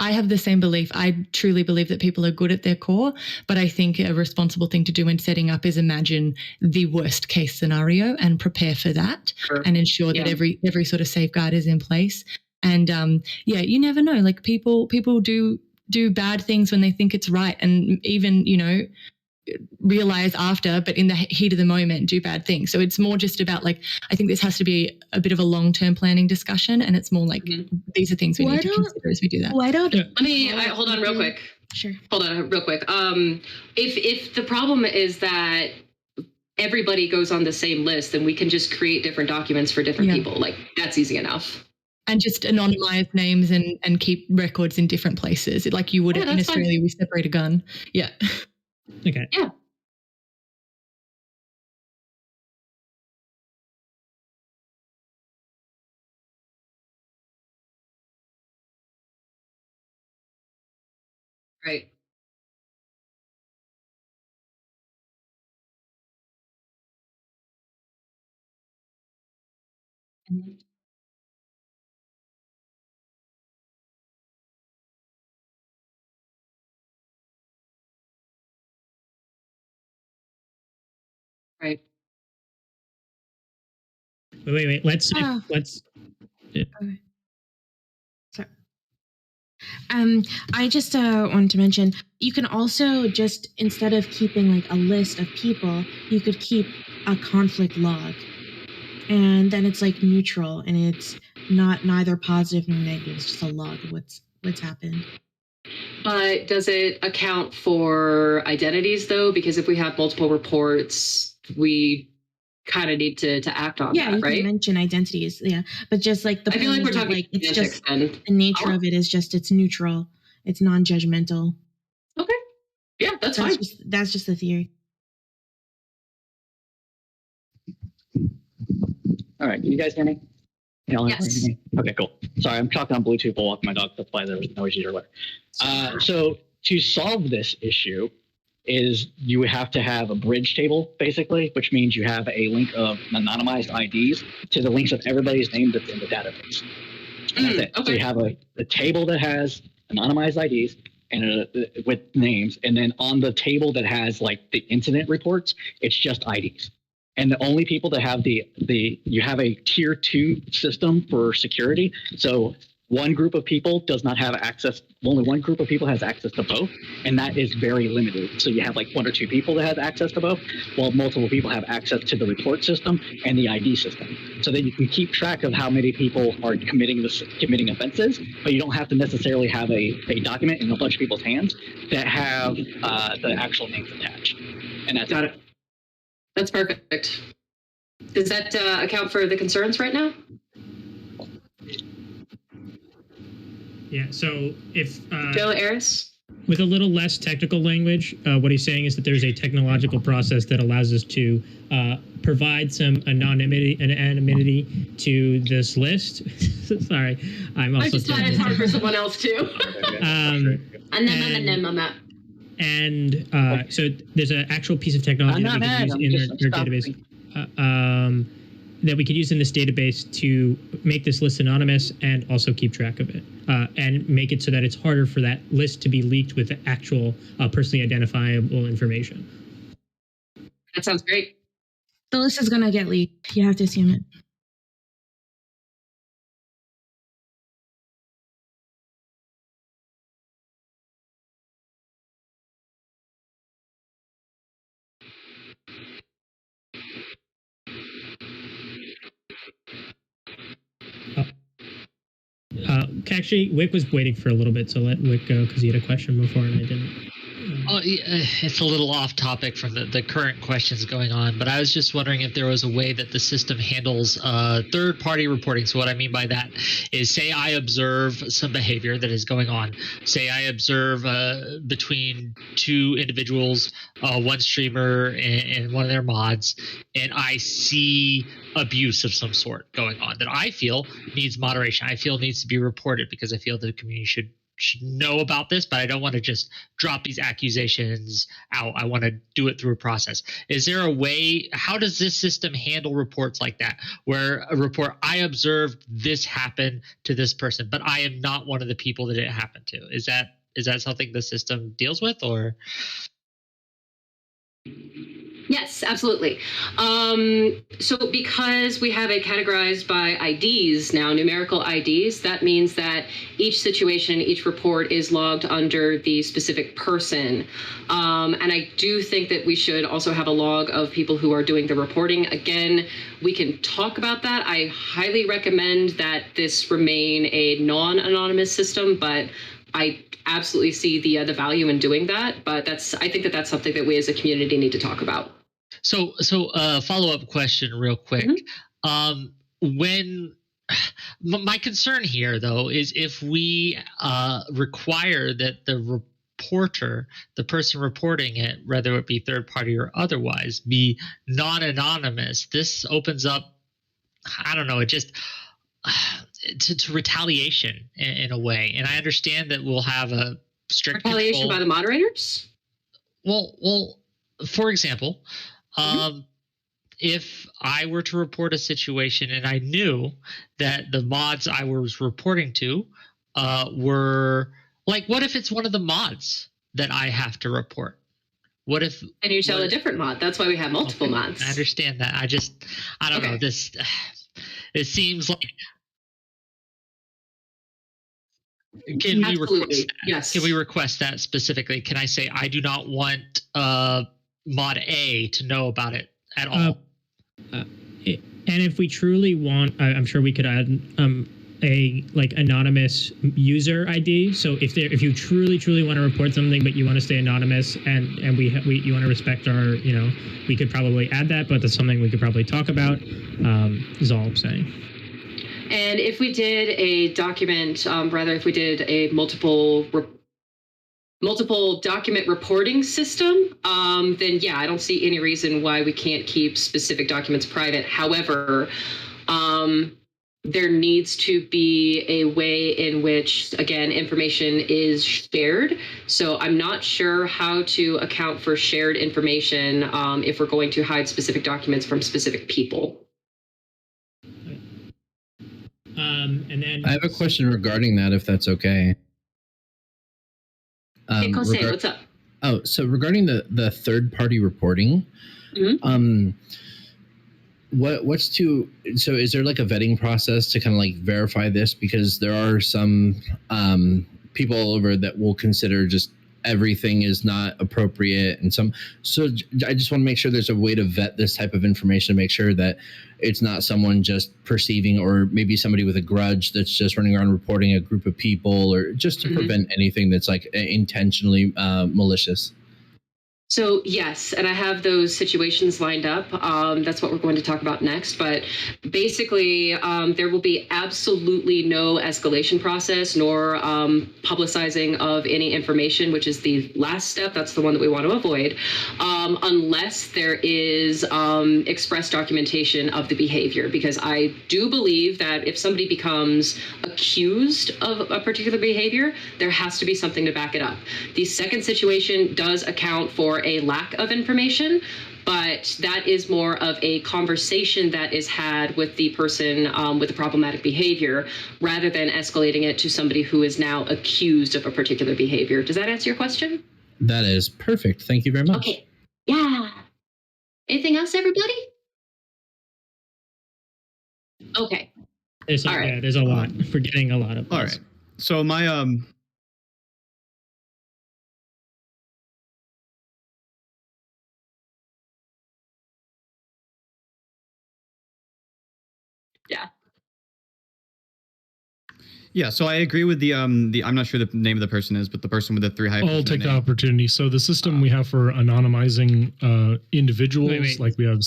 I have the same belief. I truly believe that people are good at their core, but I think a responsible thing to do when setting up is imagine the worst case scenario and prepare for that and ensure that every sort of safeguard is in place. And you never know. Like people do bad things when they think it's right, and even, realize after, but in the heat of the moment, do bad things. So it's more just about I think this has to be a bit of a long-term planning discussion, and it's more like these are things we need to consider as we do that. Why don't hold on real quick. Sure. Hold on real quick. If the problem is that everybody goes on the same list, then we can just create different documents for different people. Like, that's easy enough. And just anonymize names and keep records in different places. Like you would in Australia, we separate a gun. Yeah. Okay. Yeah. Right. Right. Wait. Let's. Okay. Sorry. I just wanted to mention, you can also just, instead of keeping a list of people, you could keep a conflict log, and then it's neutral, and it's neither positive nor negative. It's just a log of what's happened. But does it account for identities though? Because if we have multiple reports, we kind of need to act on that, you right? can mention identities, but just the I feel like we're talking it's just the nature of it is just it's neutral, it's non-judgmental. Okay, yeah, that's fine. That's just the theory. All right, can you guys hear me? Yes. Okay, cool. Sorry, I'm talking on Bluetooth while walking my dog. That's why there was noise earlier. So to solve this issue is you would have to have a bridge table, basically, which means you have a link of anonymized IDs to the links of everybody's name that's in the database. And that's it. Okay. So you have a table that has anonymized IDs and with names, and then on the table that has the incident reports, it's just IDs. And the only people that have you have a tier 2 system for security. So one group of people does not have access. Only one group of people has access to both, and that is very limited. So you have 1 or 2 people that have access to both, while multiple people have access to the report system and the ID system. So that you can keep track of how many people are committing offenses, but you don't have to necessarily have a document in a bunch of people's hands that have the actual names attached. And that's Got it. That's perfect. Does that account for the concerns right now? Yeah, so if... Joe Aris? With a little less technical language, what he's saying is that there's a technological process that allows us to provide some anonymity to this list. Sorry, I'm also... I just thought it's hard for someone else too. And so there's an actual piece of technology that we can use in our database. that we could use in this database to make this list anonymous and also keep track of it, and make it so that it's harder for that list to be leaked with actual personally identifiable information. That sounds great. The list is going to get leaked. You have to assume it. Actually, Wick was waiting for a little bit, so let Wick go because he had a question before and I didn't. It's a little off topic from the current questions going on, but I was just wondering if there was a way that the system handles third-party reporting. So what I mean by that is, say I observe some behavior that is going on. Say I observe between two individuals, one streamer and one of their mods, and I see abuse of some sort going on that I feel needs moderation. I feel needs to be reported because I feel the community should know about this, but I don't want to just drop these accusations out. I want to do it through a process. Is there a way, how does this system handle reports like that, where a report, I observed this happen to this person, but I am not one of the people that it happened to? Is that something the system deals with, or? Yes, absolutely. So because we have it categorized by IDs now, numerical IDs, that means that each situation, each report is logged under the specific person. And I do think that we should also have a log of people who are doing the reporting. Again, we can talk about that. I highly recommend that this remain a non-anonymous system, but I absolutely see the value in doing that. But I think that that's something that we as a community need to talk about. So follow-up question real quick. When my concern here, though, is if we require that the reporter, the person reporting it, whether it be third party or otherwise, be non-anonymous, this opens up, I don't know, it just to retaliation in a way. And I understand that we'll have a strict retaliation control. By the moderators? Well, for example, if I were to report a situation and I knew that the mods I was reporting to were, like, what if it's one of the mods that I have to report? What if? And you tell a different mod. That's why we have multiple mods. I understand that. I don't know. This, it seems like. Can we request that? Yes. Can we request that specifically? Can I say I do not want mod A to know about it at all? And if we truly want, I'm sure we could add a anonymous user ID. So if you truly want to report something, but you want to stay anonymous, and you want to respect our, we could probably add that. But that's something we could probably talk about. Is all I'm saying. And if we did a document, if we did a multiple document reporting system, then yeah, I don't see any reason why we can't keep specific documents private. However, there needs to be a way in which, again, information is shared. So I'm not sure how to account for shared information if we're going to hide specific documents from specific people. And then I have a question regarding that, if that's okay. Hey, Kosei, what's up? Oh, so regarding the third-party reporting, so is there like a vetting process to kind of like verify this? Because there are some people all over that will consider just everything is not appropriate, and so I just want to make sure there's a way to vet this type of information to make sure that it's not someone just perceiving, or maybe somebody with a grudge that's just running around reporting a group of people, or just to prevent anything that's like intentionally malicious. So yes, and I have those situations lined up. That's what we're going to talk about next. But basically, there will be absolutely no escalation process nor publicizing of any information, which is the last step. That's the one that we want to avoid, unless there is express documentation of the behavior. Because I do believe that if somebody becomes accused of a particular behavior, there has to be something to back it up. The second situation does account for for a lack of information, but that is more of a conversation that is had with the person with the problematic behavior, rather than escalating it to somebody who is now accused of a particular behavior. Does that answer your question? That is perfect. Thank you very much. Okay. Yeah. Anything else, everybody? Okay. There's All right. Yeah, there's a lot. We're getting a lot of. All right. So my Yeah. Yeah, so I agree with the I'm not sure the name of the person is, but the person with the 3 hyphens. I'll take the opportunity. So the system we have for anonymizing individuals, Wait. like we have.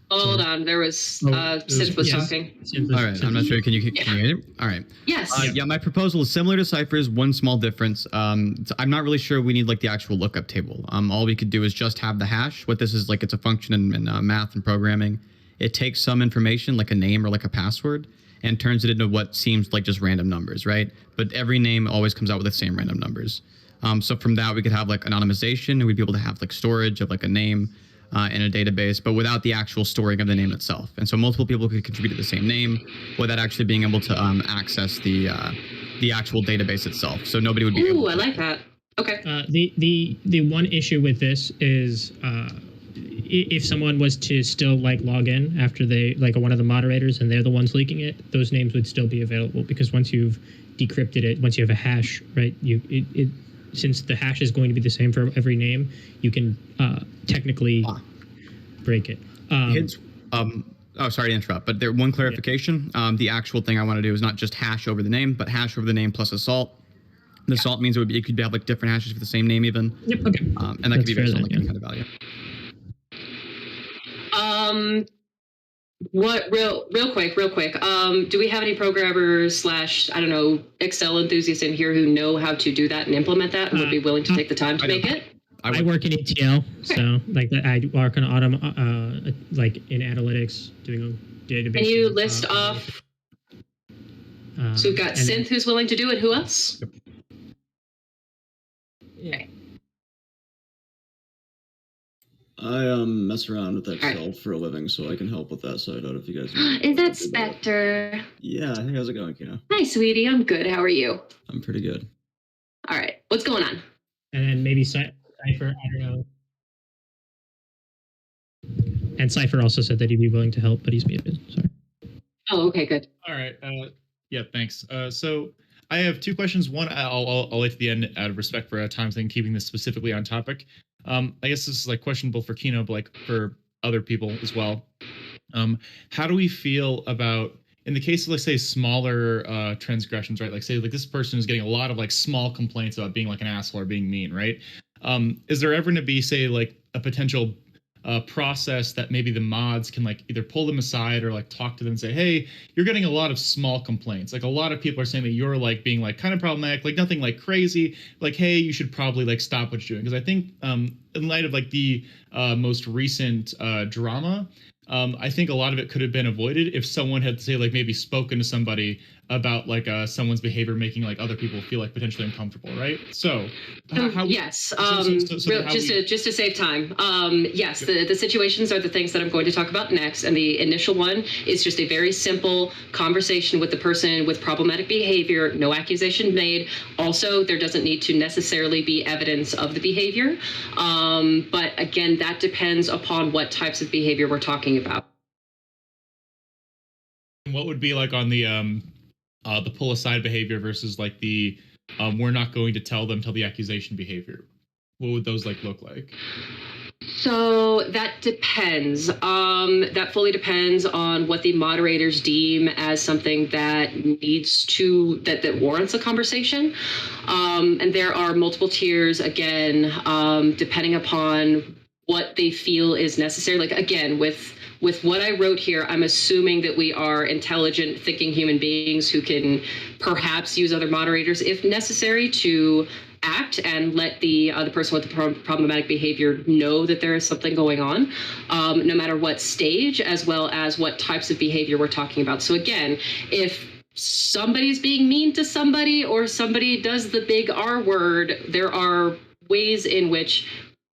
Hold on. There was Synth was talking. All right, I'm not sure. Can you hear it? All right. Yes. Yeah, my proposal is similar to Cypher's. One small difference. I'm not really sure we need like the actual lookup table. All we could do is just have the hash. What this is like, it's a function in math and programming. It takes some information like a name or like a password and turns it into what seems like just random numbers, right? But every name always comes out with the same random numbers. So from that, we could have like anonymization, and we'd be able to have like storage of like a name in a database, but without the actual storing of the name itself. And so multiple people could contribute to the same name without actually being able to access the actual database itself. So nobody would be able to. I like that. Okay. The one issue with this is if someone was to still like log in after they like one of the moderators and they're the ones leaking it, those names would still be available, because once you've decrypted it, once you have a hash, right, since the hash is going to be the same for every name, you can technically break it. Sorry to interrupt, but one clarification. The actual thing I want to do is not just hash over the name, but hash over the name plus assault. The assault means it could have like different hashes for the same name even. Yep. Okay. And that could be based on like any kind of value. What real quick. Do we have any programmers / I don't know, Excel enthusiasts in here who know how to do that and implement that and would be willing to take the time to make it? I work in ETL, so like I work on like in analytics, doing a database. Can you list off? So we've got Synth who's willing to do it. Who else? Okay. I mess around with Excel for a living, so I can help with that side out if you guys want. Is that Spectre? Yeah, hey, how's it going, Kino? Hi, sweetie. I'm good. How are you? I'm pretty good. All right. What's going on? And then maybe Cypher, I don't know. And Cypher also said that he'd be willing to help, but he's muted. Sorry. Oh, okay, good. All right. Yeah, thanks. So I have 2 questions. One, I'll wait to the end out of respect for time thing, keeping this specifically on topic. I guess this is like questionable for Kino, but like for other people as well. How do we feel about, in the case of, let's say, smaller transgressions, right? Like say like this person is getting a lot of like small complaints about being like an asshole or being mean, right? Is there ever going to be, say, like a potential process that maybe the mods can like either pull them aside or like talk to them and say, hey, you're getting a lot of small complaints. Like a lot of people are saying that you're like being like kind of problematic, like nothing like crazy, like, hey, you should probably like stop what you're doing. Because I think in light of like the most recent drama, I think a lot of it could have been avoided if someone had, say, like maybe spoken to somebody about like someone's behavior making like other people feel like potentially uncomfortable, right? So yes, just to save time, yes, the situations are the things that I'm going to talk about next, and the initial one is just a very simple conversation with the person with problematic behavior, no accusation made. Also, there doesn't need to necessarily be evidence of the behavior, but again, that depends upon what types of behavior we're talking about. What would be like on the pull aside behavior versus like the we're not going to tell them till the accusation behavior? What would those like look like? So that depends. That fully depends on what the moderators deem as something that that warrants a conversation. And there are multiple tiers, again, depending upon what they feel is necessary. Like, again, with what I wrote here, I'm assuming that we are intelligent, thinking human beings who can perhaps use other moderators if necessary to act and let the person with the problematic behavior know that there is something going on, no matter what stage, as well as what types of behavior we're talking about. So again, if somebody's being mean to somebody or somebody does the big R word, there are ways in which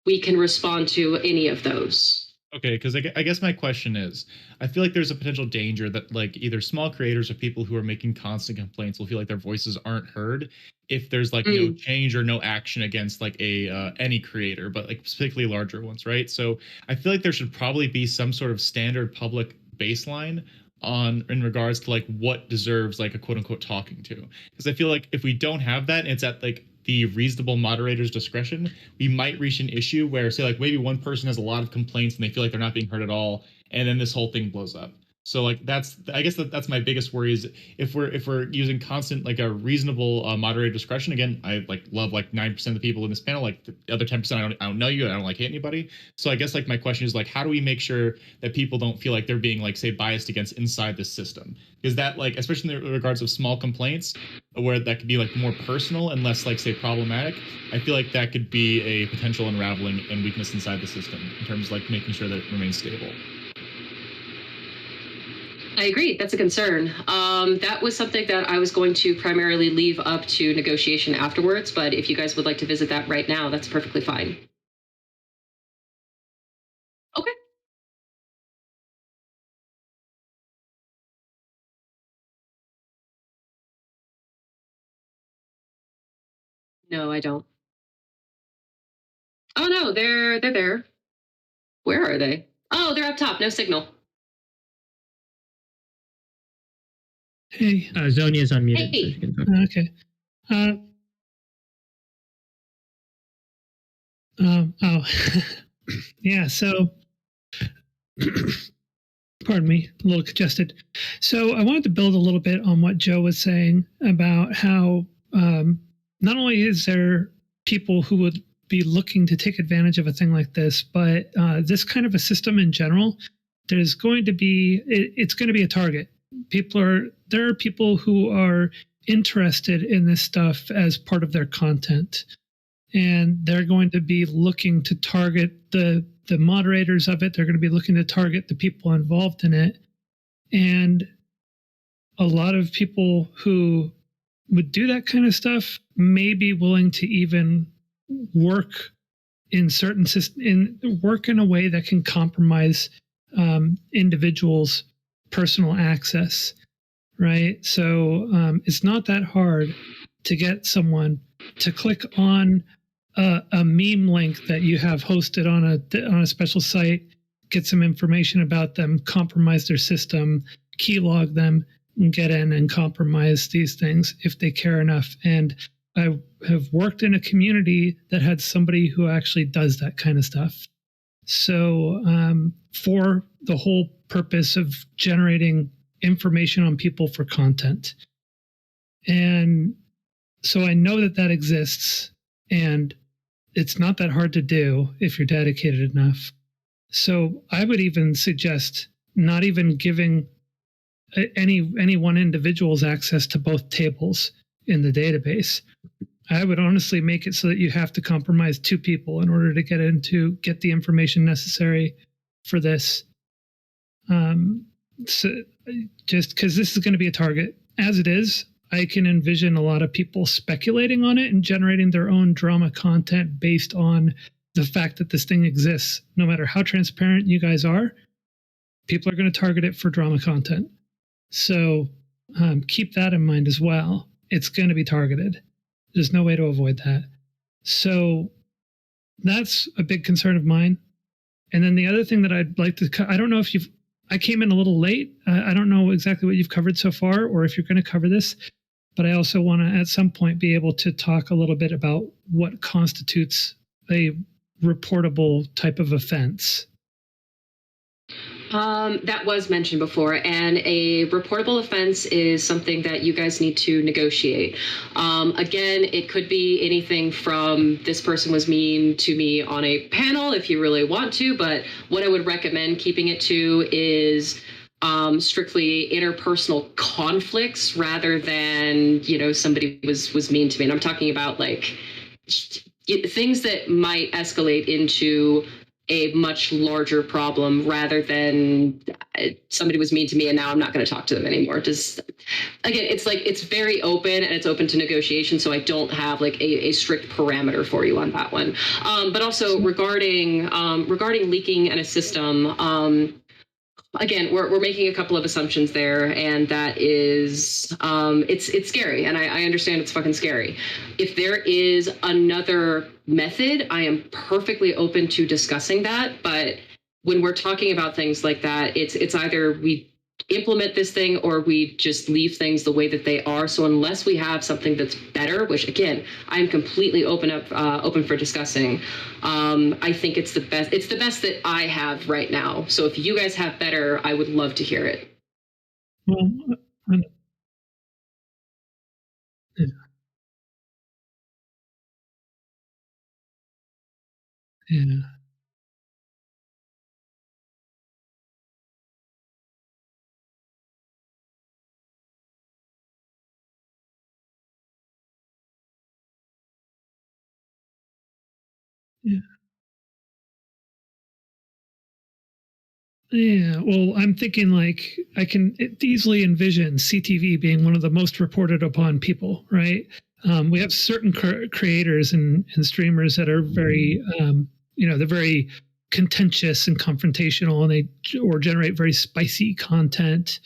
we can respond to any of those. Okay, because I guess my question is, I feel like there's a potential danger that like either small creators or people who are making constant complaints will feel like their voices aren't heard if there's like no change or no action against like a any creator, but like specifically larger ones, right? So I feel like there should probably be some sort of standard public baseline on in regards to like what deserves like a quote unquote talking to, because I feel like if we don't have that and it's at like the reasonable moderator's discretion, we might reach an issue where, say, like maybe one person has a lot of complaints and they feel like they're not being heard at all, and then this whole thing blows up. So like I guess that's my biggest worry is if we're using constant like a reasonable moderator discretion. Again, I like love like 9% of the people in this panel. Like the other 10%, I don't know you. I don't like hate anybody. So I guess like my question is like, how do we make sure that people don't feel like they're being like say biased against inside this system? Because that like especially in the regards of small complaints where that could be like more personal and less like say problematic, I feel like that could be a potential unraveling and weakness inside the system in terms of like making sure that it remains stable. I agree. That's a concern. That was something that I was going to primarily leave up to negotiation afterwards, but if you guys would like to visit that right now, that's perfectly fine. Okay. No, I don't. Oh no, they're there. Where are they? Oh, they're up top. No signal. Hey. Zonia's unmuted. Hey. So she can talk. Okay. Yeah, so pardon me, a little congested. So I wanted to build a little bit on what Joe was saying about how not only is there people who would be looking to take advantage of a thing like this, but this kind of a system in general, there's going to be, it's going to be a target. There are people who are interested in this stuff as part of their content. And they're going to be looking to target the moderators of it. They're going to be looking to target the people involved in it. And a lot of people who would do that kind of stuff may be willing to even work in certain work in a way that can compromise individuals' personal access, right? So it's not that hard to get someone to click on a meme link that you have hosted on a special site, get some information about them, compromise their system, keylog them, and get in and compromise these things if they care enough. And I have worked in a community that had somebody who actually does that kind of stuff. So for the whole purpose of generating information on people for content. And so I know that exists, and it's not that hard to do if you're dedicated enough. So I would even suggest not even giving any one individual's access to both tables in the database. I would honestly make it so that you have to compromise two people in order to get the information necessary for this. So just because this is going to be a target. As it is, I can envision a lot of people speculating on it and generating their own drama content based on the fact that this thing exists. No matter how transparent you guys are, people are going to target it for drama content. So keep that in mind as well. It's going to be targeted. There's no way to avoid that. So that's a big concern of mine. And then the other thing that I'd like to, I don't know if I came in a little late. I don't know exactly what you've covered so far or if you're going to cover this, but I also want to at some point be able to talk a little bit about what constitutes a reportable type of offense. That was mentioned before, and a reportable offense is something that you guys need to negotiate. Again, it could be anything from this person was mean to me on a panel if you really want to, but what I would recommend keeping it to is strictly interpersonal conflicts rather than, somebody was mean to me. And I'm talking about like things that might escalate into a much larger problem rather than somebody was mean to me and now I'm not going to talk to them anymore. Just again, it's like it's very open and it's open to negotiation, so I don't have like a strict parameter for you on that one. But also regarding leaking in a system, again, we're making a couple of assumptions there, and that is it's scary, and I understand it's fucking scary. If there is another method, I am perfectly open to discussing that. But when we're talking about things like that, it's either we implement this thing or we just leave things the way that they are. So unless we have something that's better, which again, I'm completely open for discussing, I think it's the best. It's the best that I have right now. So if you guys have better, I would love to hear it. Well, yeah. Yeah. Yeah, well, I'm thinking like I can easily envision CTV being one of the most reported upon people, right? We have certain creators and streamers that are very, they're very contentious and confrontational, and they generate very spicy content.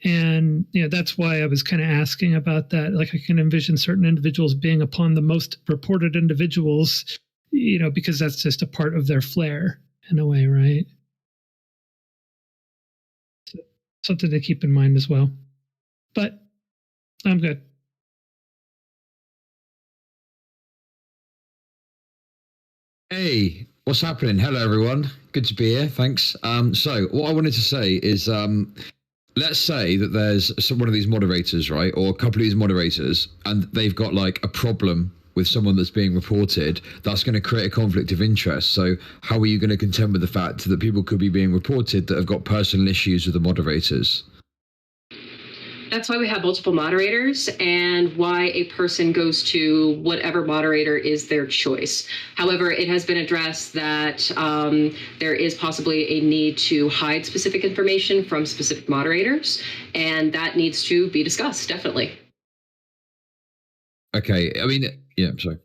And that's why I was kind of asking about that. Like I can envision certain individuals being upon the most reported individuals, because that's just a part of their flair in a way, right? Something to keep in mind as well. But I'm good. Hey, what's happening? Hello, everyone. Good to be here. Thanks. So what I wanted to say is, let's say that there's one of these moderators, right, or a couple of these moderators, and they've got like a problem with someone that's being reported. That's going to create a conflict of interest. So how are you going to contend with the fact that people could be being reported that have got personal issues with the moderators? That's why we have multiple moderators and why a person goes to whatever moderator is their choice. However, it has been addressed that there is possibly a need to hide specific information from specific moderators, and that needs to be discussed, definitely. Okay. I mean, yeah, I'm sorry.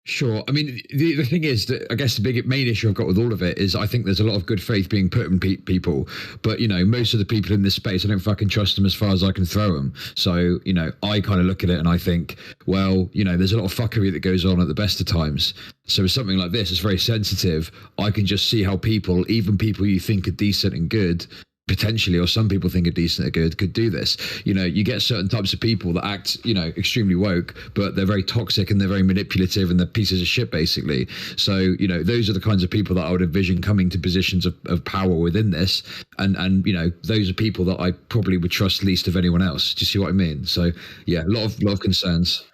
Sure. I mean, the thing is that I guess the main issue I've got with all of it is I think there's a lot of good faith being put in people, but most of the people in this space, I don't fucking trust them as far as I can throw them. So I kind of look at it and I think, well, there's a lot of fuckery that goes on at the best of times. So with something like this, it's very sensitive. I can just see how people, even people you think are decent and good, potentially, or some people think are decent or good, could do this. You get certain types of people that act, extremely woke, but they're very toxic and they're very manipulative and they're pieces of shit, basically. So, those are the kinds of people that I would envision coming to positions of power within this. And those are people that I probably would trust least of anyone else. Do you see what I mean? So, yeah, a lot of concerns.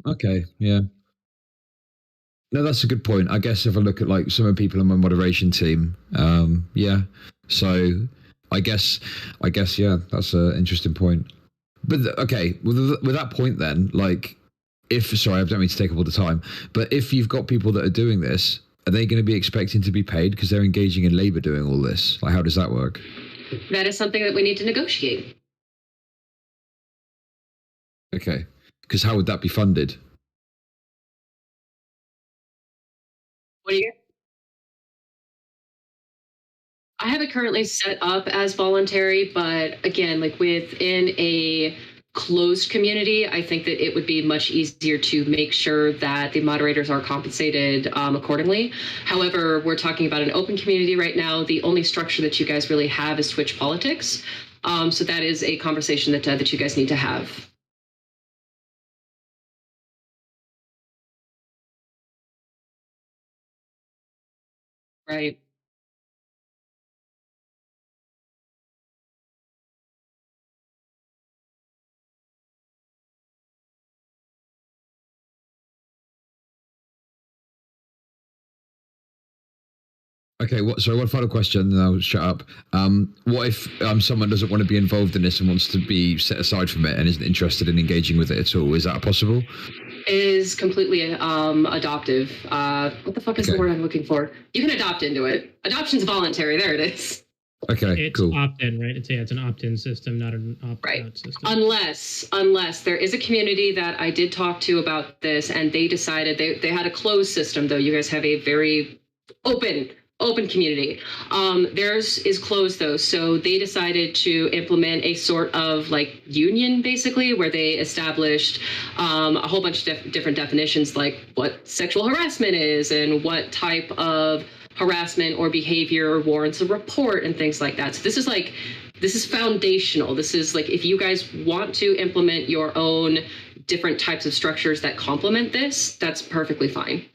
Okay, yeah. No, that's a good point. I guess if I look at like some of the people on my moderation team, yeah. So I guess, yeah, that's an interesting point. But okay, with that point, then, like, sorry, I don't mean to take up all the time, but if you've got people that are doing this, are they going to be expecting to be paid because they're engaging in labor doing all this? Like, how does that work? That is something that we need to negotiate. Okay, because how would that be funded? What do you? I have it currently set up as voluntary, but again, like within a closed community, I think that it would be much easier to make sure that the moderators are compensated accordingly. However, we're talking about an open community right now. The only structure that you guys really have is Twitch politics. So that is a conversation that you guys need to have. Right. Okay, so one final question, and I'll shut up. What if someone doesn't want to be involved in this and wants to be set aside from it and isn't interested in engaging with it at all? Is that possible? Is completely adoptive. What the fuck is the word I'm looking for? You can adopt into it. Adoption's voluntary. There it is. Okay, it's cool. Opt-in, right? It's an opt-in system, not an opt-out system. Unless there is a community that I did talk to about this, and they decided they had a closed system. Though you guys have a very open community. Theirs is closed though, so they decided to implement a sort of like union, basically, where they established a whole bunch of different definitions, like what sexual harassment is and what type of harassment or behavior warrants a report and things like that. So this is foundational. This is like, if you guys want to implement your own different types of structures that complement this, that's perfectly fine.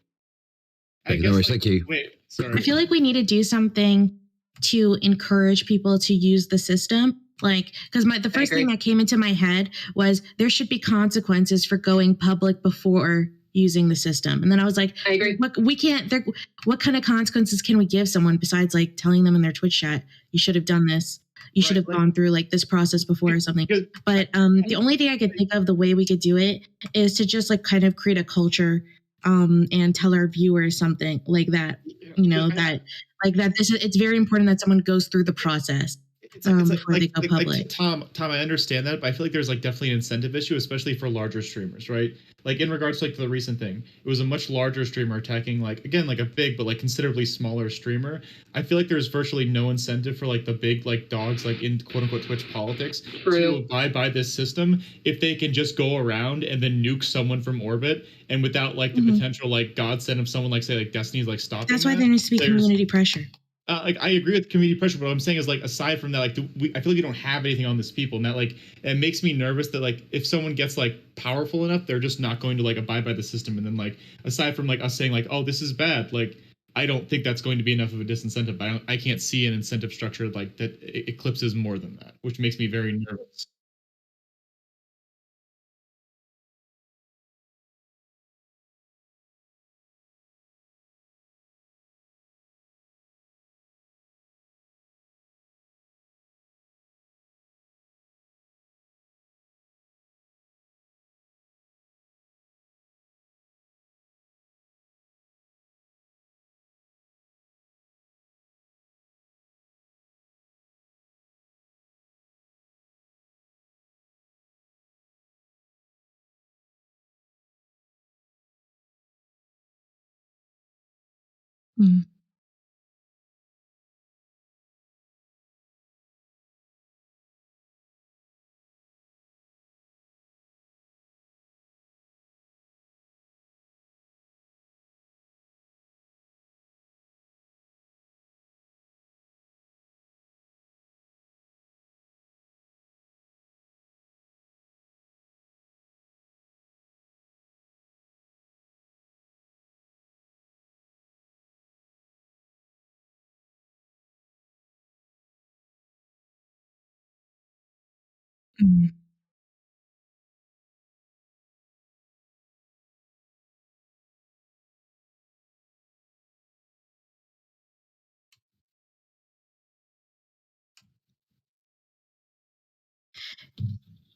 Thank you. Wait, sorry. I feel like we need to do something to encourage people to use the system. Like, because the first thing that came into my head was there should be consequences for going public before using the system. And then I was like, I agree. What kind of consequences can we give someone besides like telling them in their Twitch chat, you should have done this. You should have gone through like this process before or something. But the only thing I could think of the way we could do it is to just like kind of create a culture and tell our viewers something like that, it's very important that someone goes through the process before they go public. Tom, I understand that, but I feel like there's like definitely an incentive issue, especially for larger streamers, right? Like in regards to like the recent thing, it was a much larger streamer attacking like a big but like considerably smaller streamer. I feel like there's virtually no incentive for like the big like dogs like in quote unquote Twitch politics to abide by this system if they can just go around and then nuke someone from orbit and without like the potential like godsend of someone like say like Destiny's like stopping. That's why there needs to be community pressure. Like I agree with community pressure, but what I'm saying is like aside from that, like I feel like we don't have anything on this people, and that like it makes me nervous that like if someone gets like powerful enough, they're just not going to like abide by the system, and then like aside from like us saying like, oh, this is bad, like I don't think that's going to be enough of a disincentive. I can't see an incentive structure like that eclipses more than that, which makes me very nervous.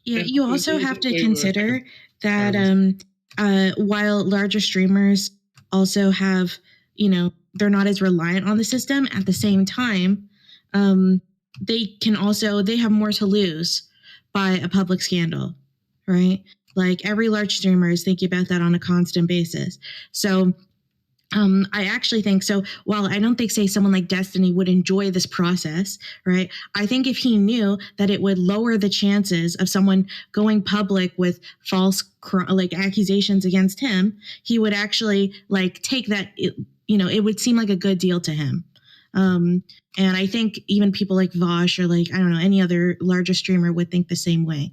Yeah, you also have to consider that while larger streamers also have, they're not as reliant on the system, at the same time, they have more to lose by a public scandal, right? Like every large streamer is thinking about that on a constant basis. So I actually think so. While I don't think, say, someone like Destiny would enjoy this process, right? I think if he knew that it would lower the chances of someone going public with false accusations against him, he would actually take that. It would seem like a good deal to him. And I think even people like Vosh or I don't know, any other larger streamer would think the same way.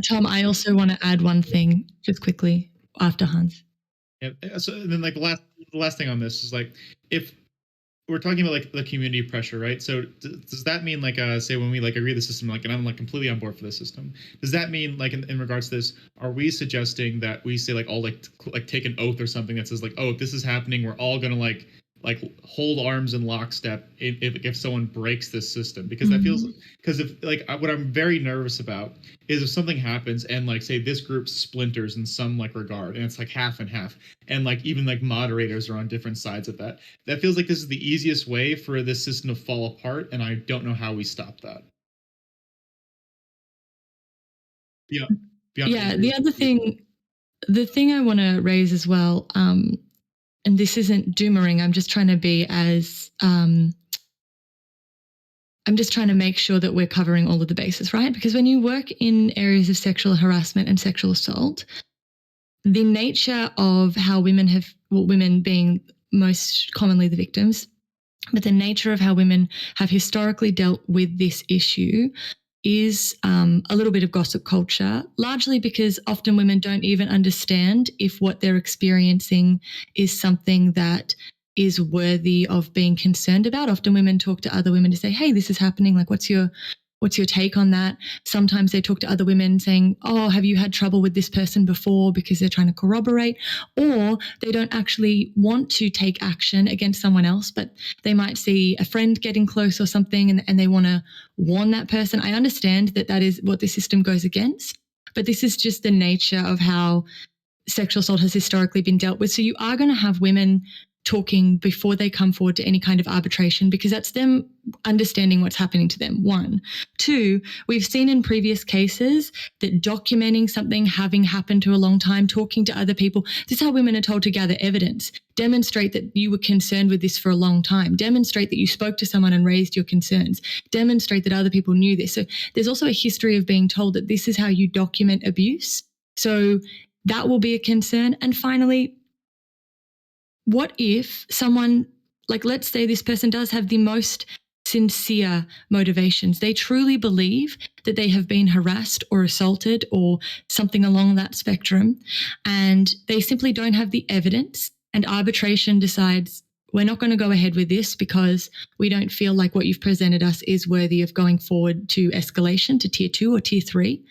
Tom, I also want to add one thing just quickly after Hans. Yeah. So then the last thing on this is if we're talking about the community pressure, right? So does that mean say when we agree the system, and I'm completely on board for the system, does that mean in regards to this, are we suggesting that we say all take an oath or something that says oh, if this is happening, we're all gonna hold arms in lockstep if someone breaks this system? Because that feels, because if what I'm very nervous about is if something happens and say this group splinters in some regard, and it's half and half, and even moderators are on different sides of that, that feels like this is the easiest way for this system to fall apart, and I don't know how we stop that. Yeah. The thing I want to raise as well, and this isn't doomering, I'm just trying to be as I'm just trying to make sure that we're covering all of the bases, right? Because when you work in areas of sexual harassment and sexual assault, the nature of how women being most commonly the victims, but the nature of how women have historically dealt with this issue is a little bit of gossip culture, largely because often women don't even understand if what they're experiencing is something that is worthy of being concerned about. Often women talk to other women to say, hey, this is happening. What's your take on that? Sometimes they talk to other women saying, oh, have you had trouble with this person before, because they're trying to corroborate, or they don't actually want to take action against someone else, but they might see a friend getting close or something and they want to warn that person. I understand that is what the system goes against, but this is just the nature of how sexual assault has historically been dealt with. So you are going to have women talking before they come forward to any kind of arbitration, because that's them understanding what's happening to them. 1. 2, we've seen in previous cases that documenting something having happened to a long time, talking to other people, this is how women are told to gather evidence. Demonstrate that you were concerned with this for a long time. Demonstrate that you spoke to someone and raised your concerns. Demonstrate that other people knew this. So there's also a history of being told that this is how you document abuse. So that will be a concern. And finally, what if someone, let's say this person does have the most sincere motivations. They truly believe that they have been harassed or assaulted or something along that spectrum, and they simply don't have the evidence, and arbitration decides, we're not going to go ahead with this because we don't feel like what you've presented us is worthy of going forward to escalation to tier 2 or tier 3.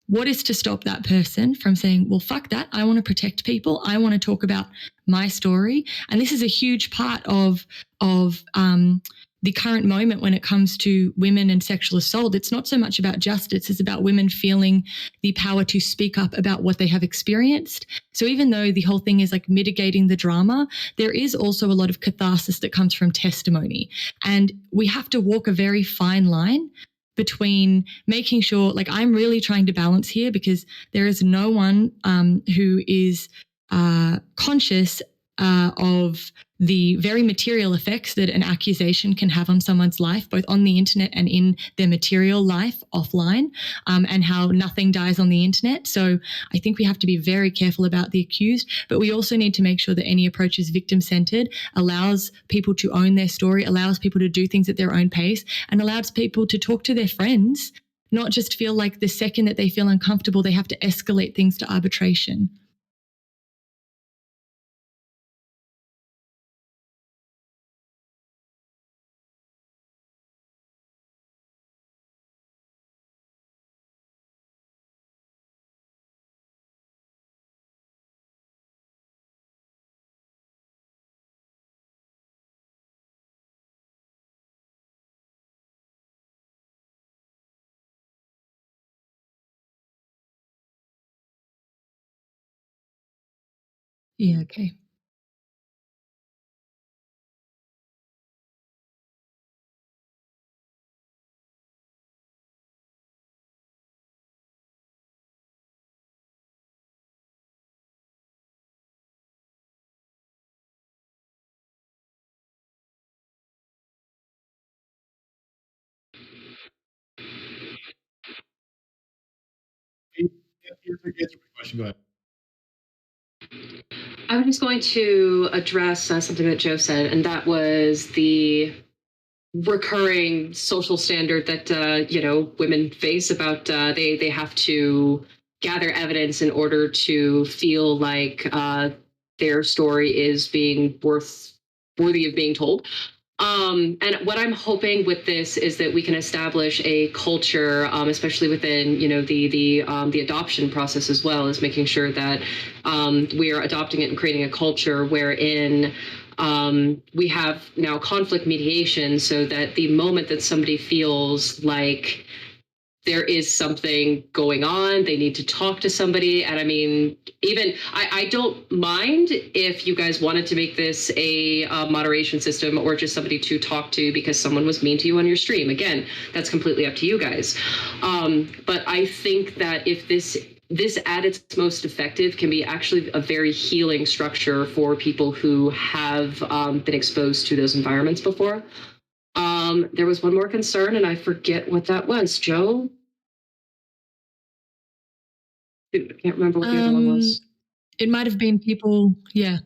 What is to stop that person from saying, well, fuck that. I want to protect people. I want to talk about my story. And this is a huge part of the current moment when it comes to women and sexual assault. It's not so much about justice. It's about women feeling the power to speak up about what they have experienced. So even though the whole thing is mitigating the drama, there is also a lot of catharsis that comes from testimony. And we have to walk a very fine line between making sure, I'm really trying to balance here, because there is no one who is conscious of the very material effects that an accusation can have on someone's life, both on the internet and in their material life offline, and how nothing dies on the internet. So I think we have to be very careful about the accused, but we also need to make sure that any approach is victim-centered, allows people to own their story, allows people to do things at their own pace, and allows people to talk to their friends, not just feel like the second that they feel uncomfortable, they have to escalate things to arbitration. Yeah, okay. Answer my question. Go ahead. I was just going to address something that Joe said, and that was the recurring social standard that women face about they have to gather evidence in order to feel like their story is being worthy of being told. And what I'm hoping with this is that we can establish a culture, especially within the adoption process as well, is making sure that we are adopting it and creating a culture wherein we have now conflict mediation, so that the moment that somebody feels like there is something going on, they need to talk to somebody. And I mean, even I don't mind if you guys wanted to make this a moderation system or just somebody to talk to because someone was mean to you on your stream. Again, that's completely up to you guys. But I think that if this at its most effective can be actually a very healing structure for people who have been exposed to those environments before. There was one more concern, and I forget what that was. Joe? I can't remember what the other one was. It might have been people, yeah.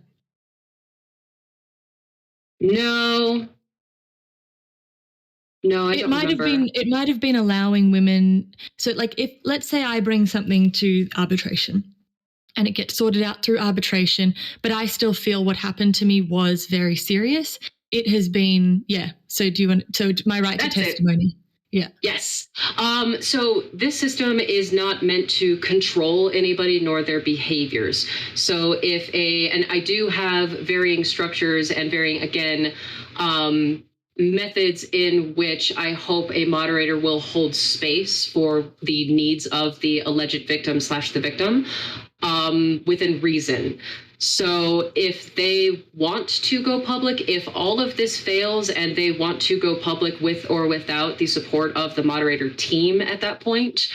No, I it don't might remember. have been it might have been allowing women. So like, if let's say I bring something to arbitration and it gets sorted out through arbitration, but I still feel what happened to me was very serious. It has been, yeah. So my right That's to testimony. Yeah. Yes. So this system is not meant to control anybody nor their behaviors. So and I do have varying structures and varying, again, methods in which I hope a moderator will hold space for the needs of the alleged victim / the victim within reason. So if they want to go public, if all of this fails and they want to go public with or without the support of the moderator team at that point,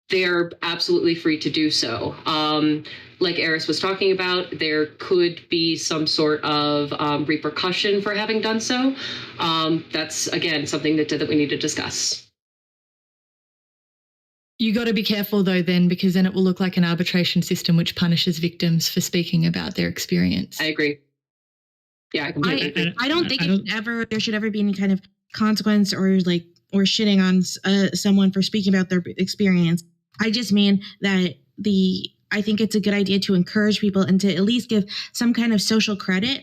they're absolutely free to do so. Like Eris was talking about, there could be some sort of repercussion for having done so. That's, again, something that we need to discuss. You got to be careful though, then, because then it will look like an arbitration system which punishes victims for speaking about their experience. I agree. Yeah, I completely agree. I don't think there should ever be any kind of consequence or shitting on someone for speaking about their experience. I just mean that I think it's a good idea to encourage people and to at least give some kind of social credit,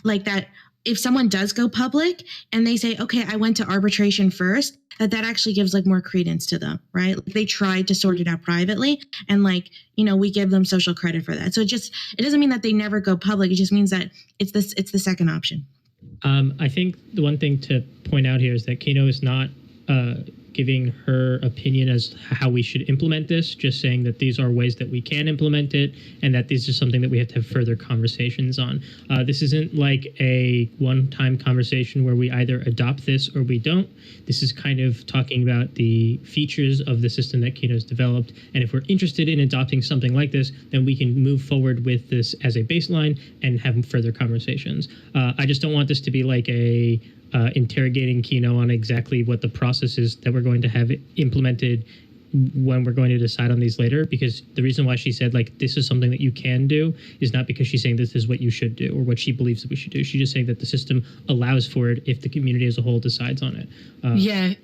like that. If someone does go public and they say, okay, I went to arbitration first, that actually gives like more credence to them, right? Like they tried to sort it out privately, and we give them social credit for that. So it doesn't mean that they never go public. It just means that it's the second option. I think the one thing to point out here is that Kino is not giving her opinion as how we should implement this, just saying that these are ways that we can implement it and that this is something that we have to have further conversations on. This isn't like a one-time conversation where we either adopt this or we don't. This is kind of talking about the features of the system that Kino's developed. And if we're interested in adopting something like this, then we can move forward with this as a baseline and have further conversations. I just don't want this to be like a interrogating Kino on exactly what the process is that we're going to have implemented when we're going to decide on these later, because the reason why she said like this is something that you can do is not because she's saying this is what you should do or what she believes that we should do. She's just saying that the system allows for it if the community as a whole decides on it. Yeah.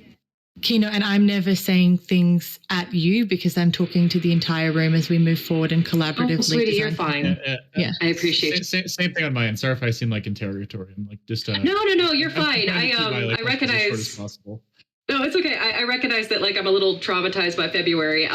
Kino, and I'm never saying things at you because I'm talking to the entire room as we move forward and collaboratively. Oh, sweetie, you're fine. Yeah. I appreciate it. Same thing on my end. Sorry if I seem like interrogatory. I'm like just No, you're fine. I recognize. As short as possible. No, it's okay. I recognize that like I'm a little traumatized by February.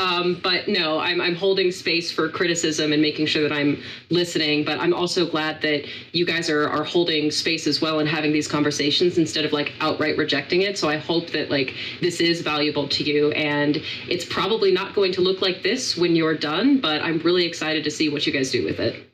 But no, I'm holding space for criticism and making sure that I'm listening. But I'm also glad that you guys are holding space as well and having these conversations instead of like outright rejecting it. So I hope that like this is valuable to you, and it's probably not going to look like this when you're done, but I'm really excited to see what you guys do with it.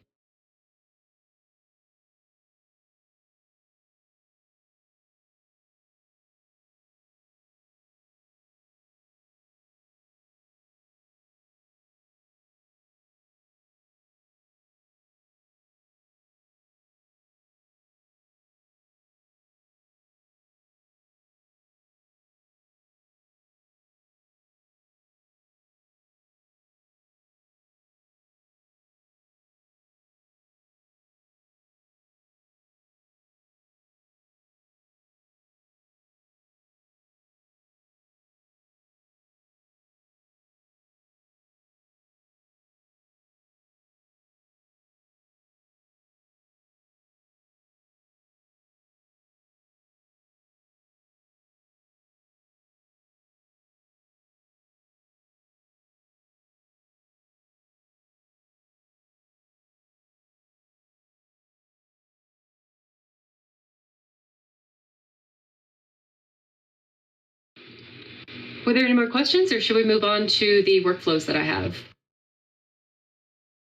Were there any more questions, or should we move on to the workflows that I have?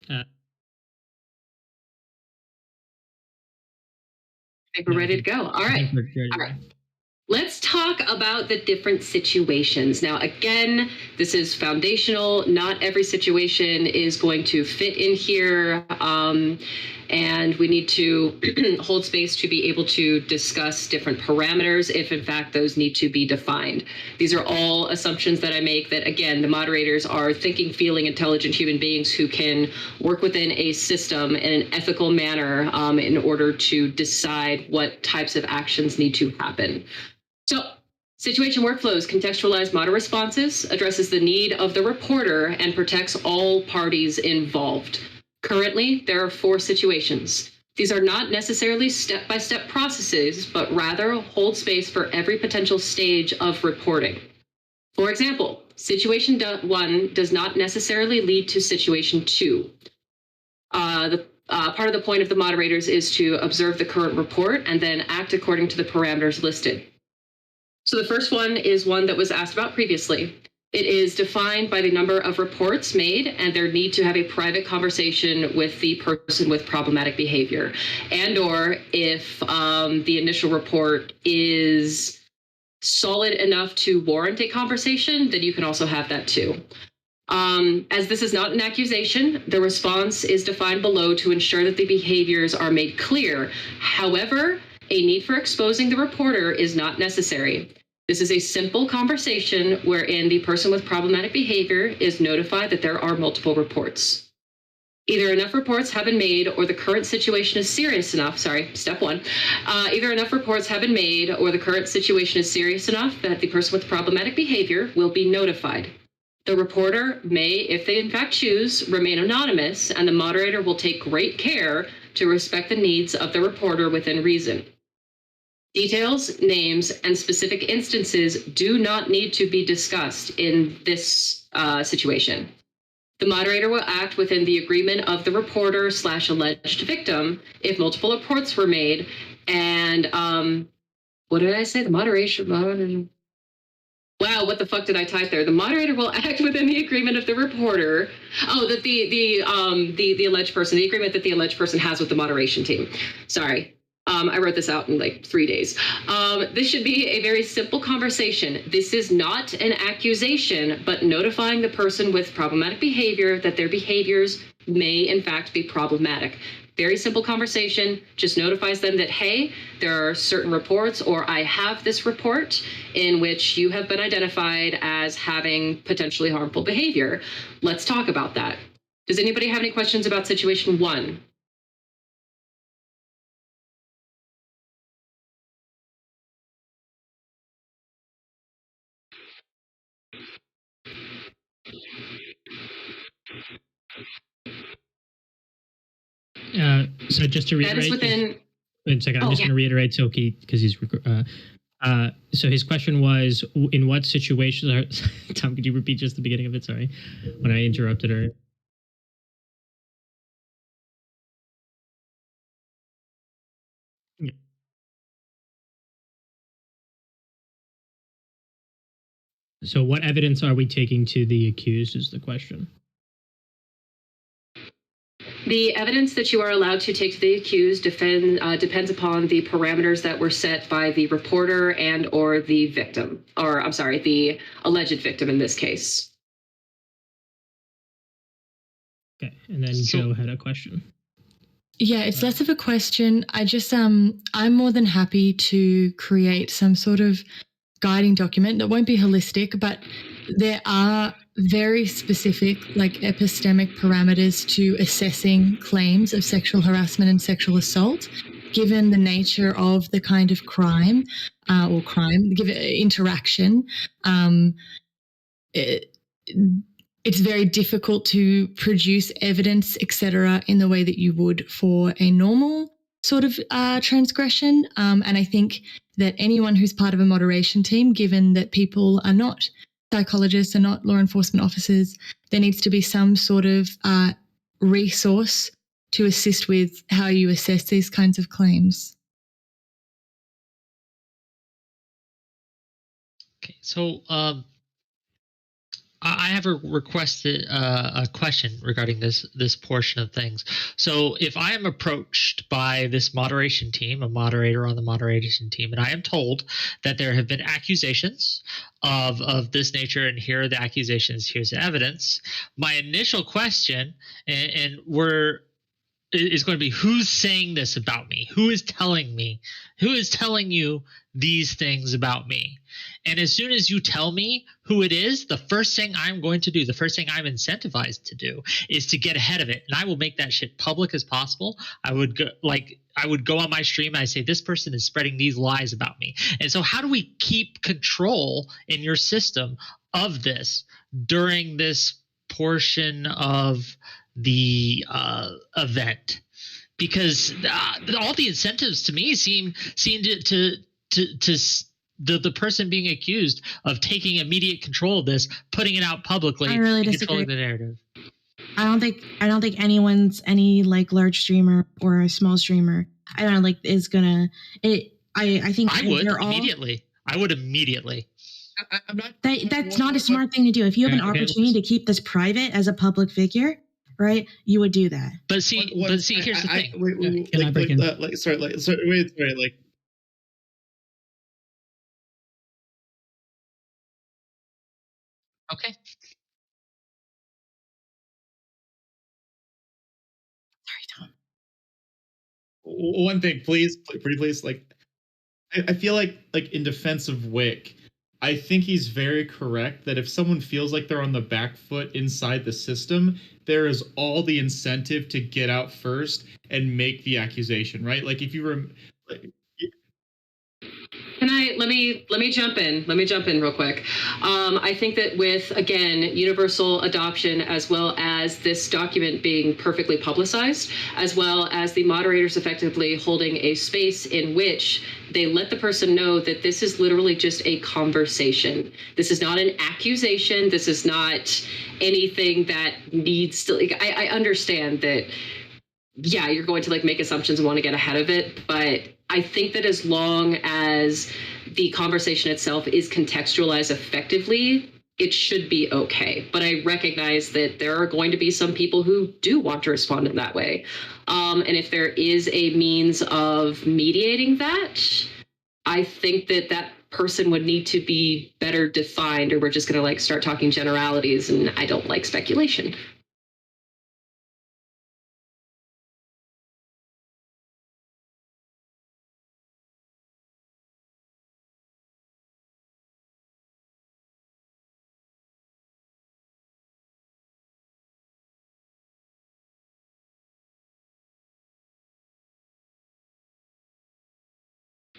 I think we're ready to go. All right. All right. Let's talk about the different situations. Now, again, this is foundational. Not every situation is going to fit in here. And we need to hold space to be able to discuss different parameters if, in fact, those need to be defined. These are all assumptions that I make that, again, the moderators are thinking, feeling, intelligent human beings who can work within a system in an ethical manner in order to decide what types of actions need to happen. So, situation workflows contextualize model responses, addresses the need of the reporter, and protects all parties involved. Currently, there are 4 situations. These are not necessarily step-by-step processes, but rather hold space for every potential stage of reporting. For example, situation 1 does not necessarily lead to situation 2. Part of the point of the moderators is to observe the current report and then act according to the parameters listed. So the first one is one that was asked about previously. It is defined by the number of reports made and their need to have a private conversation with the person with problematic behavior, and or if the initial report is solid enough to warrant a conversation, then you can also have that too. As this is not an accusation, the response is defined below to ensure that the behaviors are made clear. However, a need for exposing the reporter is not necessary. This is a simple conversation wherein the person with problematic behavior is notified that there are multiple reports. Either enough reports have been made or the current situation is serious enough, step 1. Either enough reports have been made or the current situation is serious enough that the person with problematic behavior will be notified. The reporter may, if they in fact choose, remain anonymous, and the moderator will take great care to respect the needs of the reporter within reason. Details, names, and specific instances do not need to be discussed in this situation. The moderator will act within the agreement of the reporter / alleged victim if multiple reports were made. And what did I say? The moderation. Wow, what the fuck did I type there? The moderator will act within the agreement of the reporter. Oh, that the alleged person, the agreement that the alleged person has with the moderation team. Sorry. I wrote this out in like 3 days. This should be a very simple conversation. This is not an accusation, but notifying the person with problematic behavior that their behaviors may in fact be problematic. Very simple conversation, just notifies them that, hey, there are certain reports, or I have this report in which you have been identified as having potentially harmful behavior. Let's talk about that. Does anybody have any questions about situation 1? So just to reiterate, that is within. Wait a second. I'm just going to reiterate Silky because he's. So his question was, in what situations are? Tom, could you repeat just the beginning of it? Sorry, when I interrupted her. Yeah. So what evidence are we taking to the accused is the question. The evidence that you are allowed to take to the accused depends upon the parameters that were set by the reporter and or the victim, or I'm sorry, the alleged victim in this case. Okay, and then Joe had a question. Yeah, it's less of a question. I just, I'm more than happy to create some sort of guiding document that won't be holistic, but there are very specific, like epistemic parameters to assessing claims of sexual harassment and sexual assault, given the nature of the kind of crime given interaction. It's very difficult to produce evidence, etc., in the way that you would for a normal sort of transgression. And I think that anyone who's part of a moderation team, given that people are not psychologists and not law enforcement officers, there needs to be some sort of resource to assist with how you assess these kinds of claims. Okay, so I have a question regarding this portion of things. So if I am approached by this moderation team, a moderator on the moderation team, and I am told that there have been accusations of this nature, and here are the accusations, here's the evidence, my initial question, and we're is going to be, who's saying this about me? Who is telling me? Who is telling you these things about me? And as soon as you tell me who it is, the first thing I'm going to do, the first thing I'm incentivized to do, is to get ahead of it. And I will make that shit public as possible. I would go on my stream and I say, this person is spreading these lies about me. And so how do we keep control in your system of this during this portion of the event? Because all the incentives to me seem to the person being accused of taking immediate control of this, putting it out publicly, I really and disagree. controlling the narrative. I don't think anyone's any like large streamer or a small streamer, I don't know, like is gonna it. I think I would they're all immediately. I would immediately. I'm not. That's not a smart thing to do. If you have an opportunity to keep this private as a public figure, right, you would do that. But see, here's the thing. Can I break in? Sorry, wait. Okay. Sorry, Tom. One thing, please, pretty please. Like, I feel like in defense of Wick, I think he's very correct that if someone feels like they're on the back foot inside the system, there is all the incentive to get out first and make the accusation, right? Like if you were let me jump in. Let me jump in real quick. I think that with, again, universal adoption, as well as this document being perfectly publicized, as well as the moderators effectively holding a space in which they let the person know that this is literally just a conversation. This is not an accusation. This is not anything that needs to, like, I understand that, yeah, you're going to like make assumptions and want to get ahead of it, but I think that as long as the conversation itself is contextualized effectively, it should be okay. But I recognize that there are going to be some people who do want to respond in that way. And if there is a means of mediating that, I think that that person would need to be better defined, or we're just going to like start talking generalities, and I don't like speculation.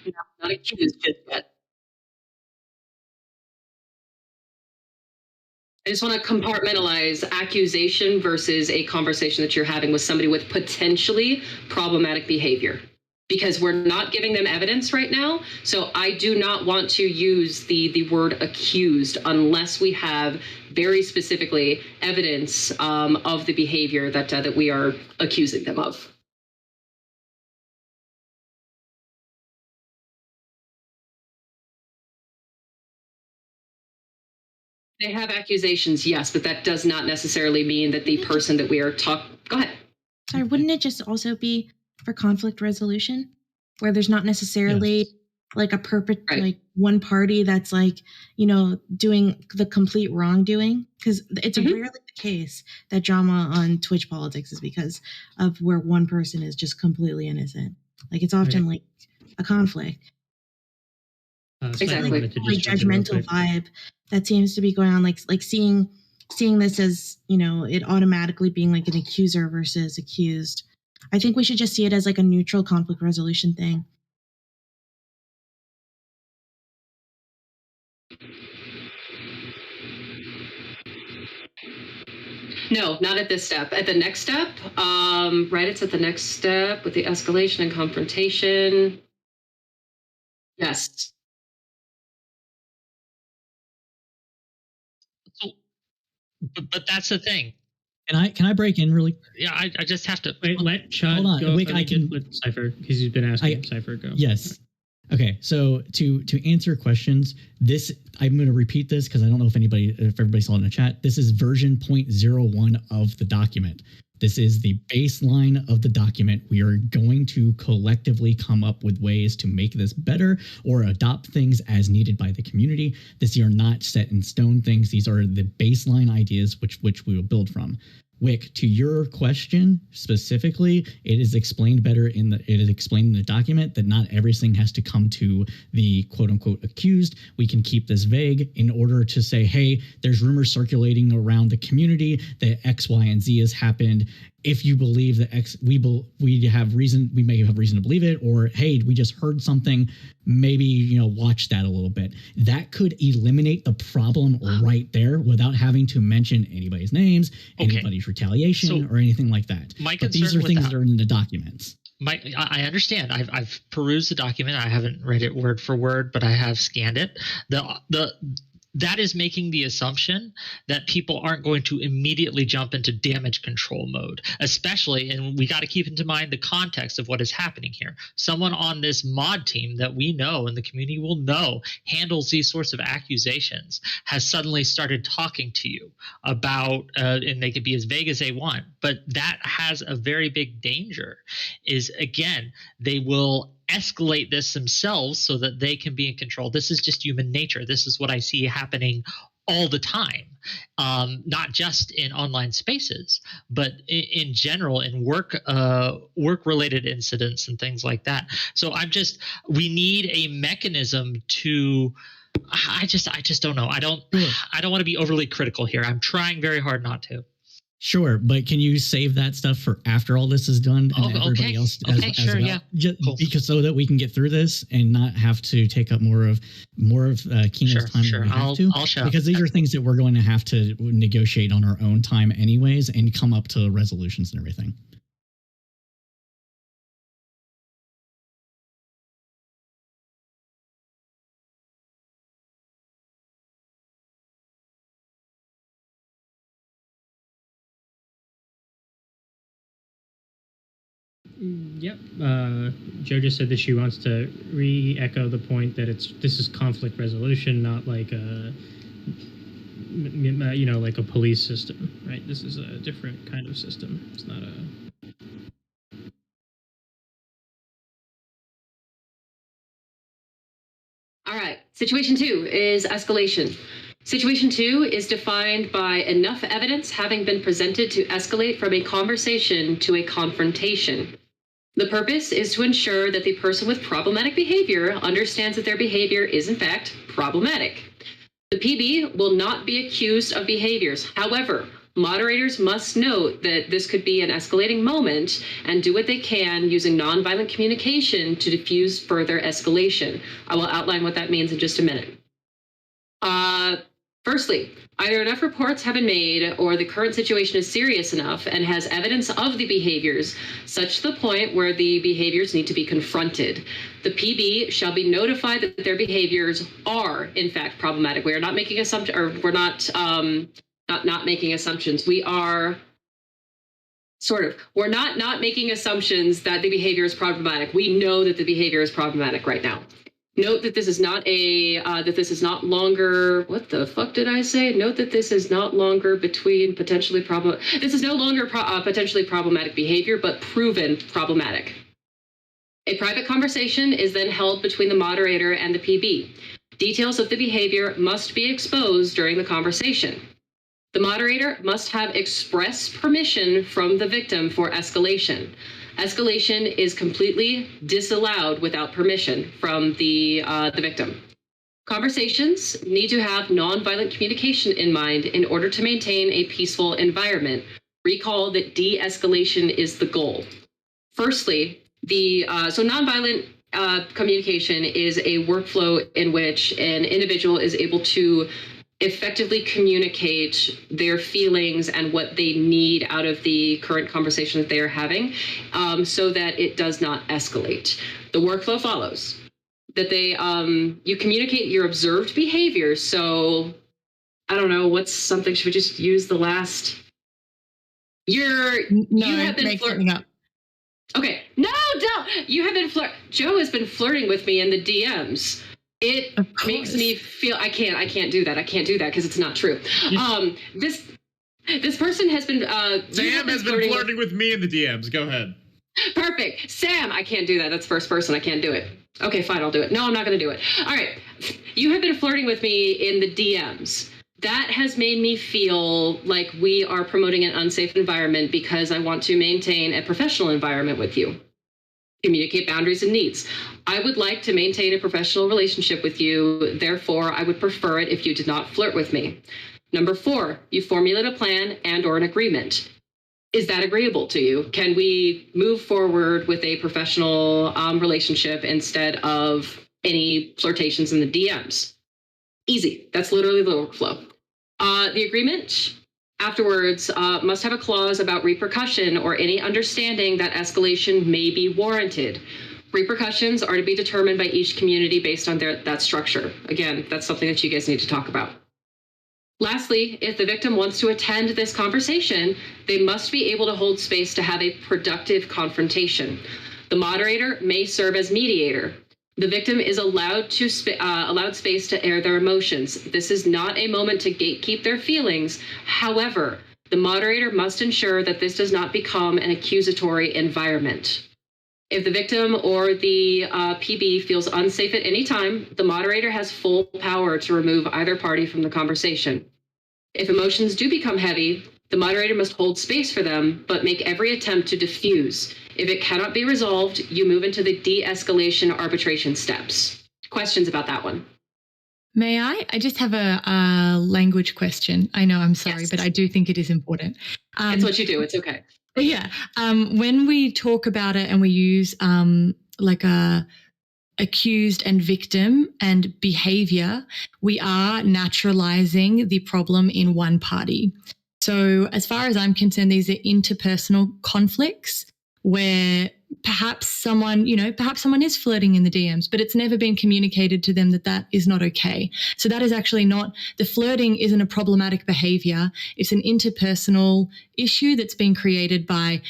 No, not accused just yet. I just want to compartmentalize accusation versus a conversation that you're having with somebody with potentially problematic behavior, because we're not giving them evidence right now. So I do not want to use the word accused unless we have very specifically evidence of the behavior that we are accusing them of. They have accusations, yes, but that does not necessarily mean that the person that we are talking. Go ahead. Sorry, wouldn't it just also be for conflict resolution, where there's not necessarily like a like one party that's like, you know, doing the complete wrongdoing? Because it's rarely the case that drama on Twitch politics is because of where one person is just completely innocent. Like it's often like a conflict. Exactly. Like judgmental vibe that seems to be going on, like seeing this as, you know, it automatically being like an accuser versus accused. I think we should just see it as like a neutral conflict resolution thing. No, not at this step. At the next step, right? It's at the next step with the escalation and confrontation. Yes. But that's the thing. Can I break in really? Yeah, I just have to wait. Let Chud hold on. go. Wait, I can let Cypher, because he's been asking Cypher go. Yes. Okay, so to answer questions, this I'm going to repeat this because I don't know if everybody saw it in the chat. This is version 0.01 of the document. This is the baseline of the document. We are going to collectively come up with ways to make this better or adopt things as needed by the community. These are not set in stone things. These are the baseline ideas which we will build from. Wick, to your question specifically, it is explained better in the document that not everything has to come to the quote unquote accused. We can keep this vague in order to say, hey, there's rumors circulating around the community that X, Y, and Z has happened. If you believe that X, we may have reason to believe it, or hey, we just heard something, maybe watch that a little bit. That could eliminate the problem right there without having to mention anybody's names, anybody's retaliation, or anything like that. But these are things that are in the documents. I understand. I've perused the document. I haven't read it word for word, but I have scanned it. That is making the assumption that people aren't going to immediately jump into damage control mode, especially, and we got to keep into mind the context of what is happening here. Someone on this mod team that we know and the community will know handles these sorts of accusations has suddenly started talking to you about, and they could be as vague as they want, but that has a very big danger is, again, they will escalate this themselves so that they can be in control. This is just human nature. This is what I see happening all the time, not just in online spaces, but in general in work-related incidents and things like that. So we need a mechanism to. I just don't know. I don't want to be overly critical here. I'm trying very hard not to. Sure, but can you save that stuff for after all this is done and everybody else as well? Yeah. Cool. Because so that we can get through this and not have to take up more of Kino's time than we have to. I'll show. Because these are things that we're going to have to negotiate on our own time anyways and come up to resolutions and everything. Yep. Joe just said that she wants to re-echo the point that this is conflict resolution, not like a like a police system, right? This is a different kind of system. It's not a. All right. Situation 2 is escalation. Situation 2 is defined by enough evidence having been presented to escalate from a conversation to a confrontation. The purpose is to ensure that the person with problematic behavior understands that their behavior is in fact problematic. The PB will not be accused of behaviors. However, moderators must note that this could be an escalating moment and do what they can using nonviolent communication to diffuse further escalation. I will outline what that means in just a minute. Firstly, either enough reports have been made or the current situation is serious enough and has evidence of the behaviors such to the point where the behaviors need to be confronted. The PB shall be notified that their behaviors are in fact problematic. We are not making assumptions, or we're not making assumptions. We are we're not making assumptions that the behavior is problematic. We know that the behavior is problematic right now. Note that this is not longer, what the fuck did I say? Note that this is not longer between potentially this is no longer potentially problematic behavior, but proven problematic. A private conversation is then held between the moderator and the PB. Details of the behavior must be exposed during the conversation. The moderator must have express permission from the victim for escalation. Escalation is completely disallowed without permission from the victim. Conversations need to have nonviolent communication in mind in order to maintain a peaceful environment. Recall that de-escalation is the goal. Firstly, so nonviolent communication is a workflow in which an individual is able to effectively communicate their feelings and what they need out of the current conversation that they are having, so that it does not escalate. The workflow follows that you communicate your observed behavior. So I don't know, what's something, should we just use the last? You have been flirting. Okay, no, don't. You have been Joe has been flirting with me in the DMs. It makes me feel I can't do that. I can't do that because it's not true. This person has been Sam has been flirting with me in the DMs. Go ahead. Perfect. Sam, I can't do that. That's first person. I can't do it. Okay, fine, I'll do it. No, I'm not going to do it. All right. You have been flirting with me in the DMs. That has made me feel like we are promoting an unsafe environment because I want to maintain a professional environment with you. Communicate boundaries and needs. I would like to maintain a professional relationship with you. Therefore, I would prefer it if you did not flirt with me. Number 4, you formulate a plan and/or an agreement. Is that agreeable to you? Can we move forward with a professional relationship instead of any flirtations in the DMs? Easy. That's literally the workflow. The agreement afterwards must have a clause about repercussion or any understanding that escalation may be warranted. Repercussions are to be determined by each community based on that structure. Again, that's something that you guys need to talk about. Lastly, if the victim wants to attend this conversation, they must be able to hold space to have a productive confrontation. The moderator may serve as mediator. The victim is allowed space to air their emotions. This is not a moment to gatekeep their feelings. However, the moderator must ensure that this does not become an accusatory environment. If the victim or the PB feels unsafe at any time, the moderator has full power to remove either party from the conversation. If emotions do become heavy, the moderator must hold space for them, but make every attempt to diffuse. If it cannot be resolved, you move into the de-escalation arbitration steps. Questions about that one? May I? I just have a language question. I know, I'm sorry, but I do think it is important. It's what you do. It's okay. Yeah. When we talk about it and we use like a accused and victim and behavior, we are naturalizing the problem in one party. So as far as I'm concerned, these are interpersonal conflicts where perhaps someone is flirting in the DMs, but it's never been communicated to them that that is not okay. So that is actually not, the flirting isn't a problematic behavior. It's an interpersonal issue that's been created by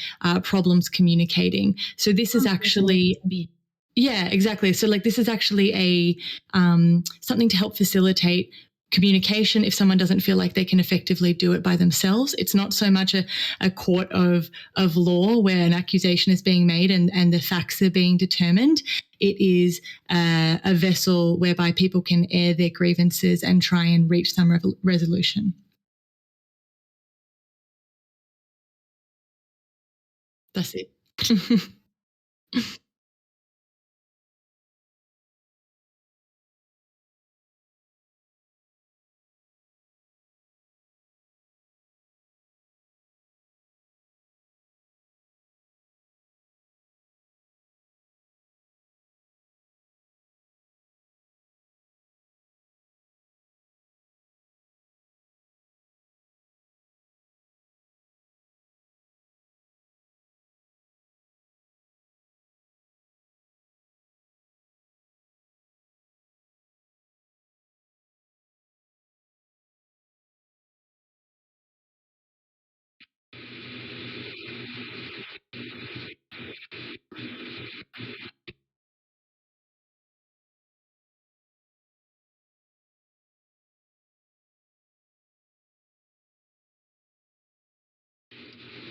problems communicating. So this is actually... Yeah, exactly. So like this is actually a something to help facilitate communication if someone doesn't feel like they can effectively do it by themselves. It's not so much a court of law where an accusation is being made and the facts are being determined. It is a vessel whereby people can air their grievances and try and reach some resolution. That's it.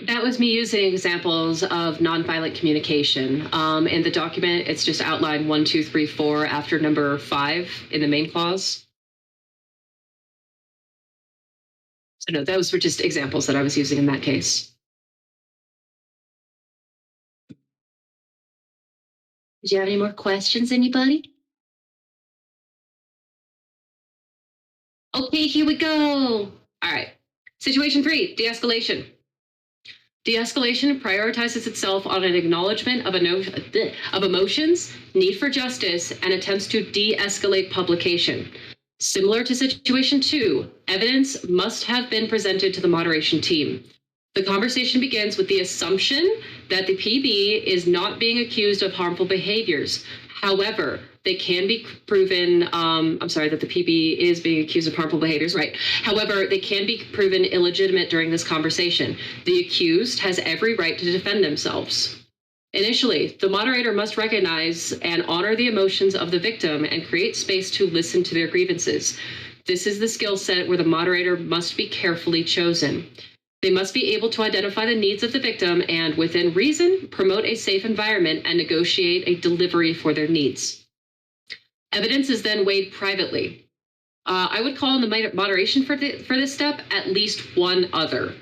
That was me using examples of nonviolent communication. In the document, it's just outlined 1, 2, 3, 4 after number 5 in the main clause. So no, those were just examples that I was using in that case. Did you have any more questions, anybody? Okay, here we go. All right. Situation 3, de-escalation. De-escalation prioritizes itself on an acknowledgement of emotions, need for justice, and attempts to de-escalate publication. Similar to situation 2, evidence must have been presented to the moderation team. The conversation begins with the assumption that the PB is not being accused of harmful behaviors. However, they can be proven, that the PB is being accused of harmful behaviors, right? However, they can be proven illegitimate during this conversation. The accused has every right to defend themselves. Initially, the moderator must recognize and honor the emotions of the victim and create space to listen to their grievances. This is the skill set where the moderator must be carefully chosen. They must be able to identify the needs of the victim and, within reason, promote a safe environment and negotiate a delivery for their needs. Evidence is then weighed privately. I would call on the moderation for this step at least one other.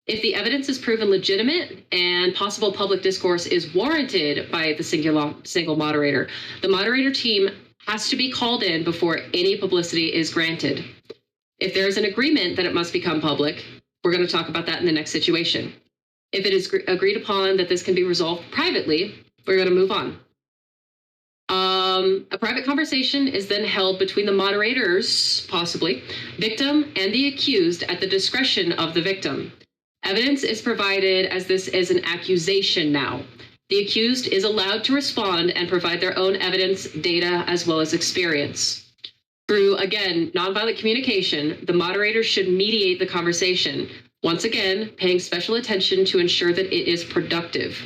If the evidence is proven legitimate and possible public discourse is warranted by the single moderator, the moderator team has to be called in before any publicity is granted. If there is an agreement that it must become public, we're going to talk about that in the next situation. If it is agreed upon that this can be resolved privately, we're going to move on. A private conversation is then held between the moderators, possibly, victim, and the accused at the discretion of the victim. Evidence is provided as this is an accusation now. The accused is allowed to respond and provide their own evidence, data, as well as experience. Through, again, nonviolent communication, the moderator should mediate the conversation, once again, paying special attention to ensure that it is productive.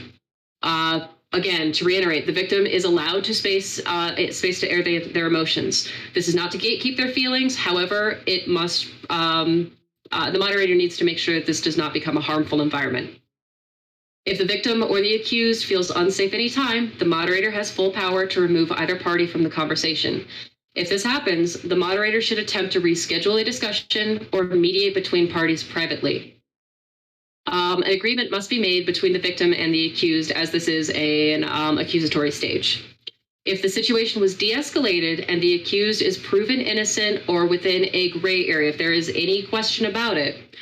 Again, to reiterate, the victim is allowed to space to air their emotions. This is not to gatekeep their feelings. However, it must, the moderator needs to make sure that this does not become a harmful environment. If the victim or the accused feels unsafe anytime, the moderator has full power to remove either party from the conversation. If this happens, the moderator should attempt to reschedule a discussion or mediate between parties privately. An agreement must be made between the victim and the accused, as this is an accusatory stage. If the situation was de-escalated and the accused is proven innocent or within a gray area, if there is any question about it,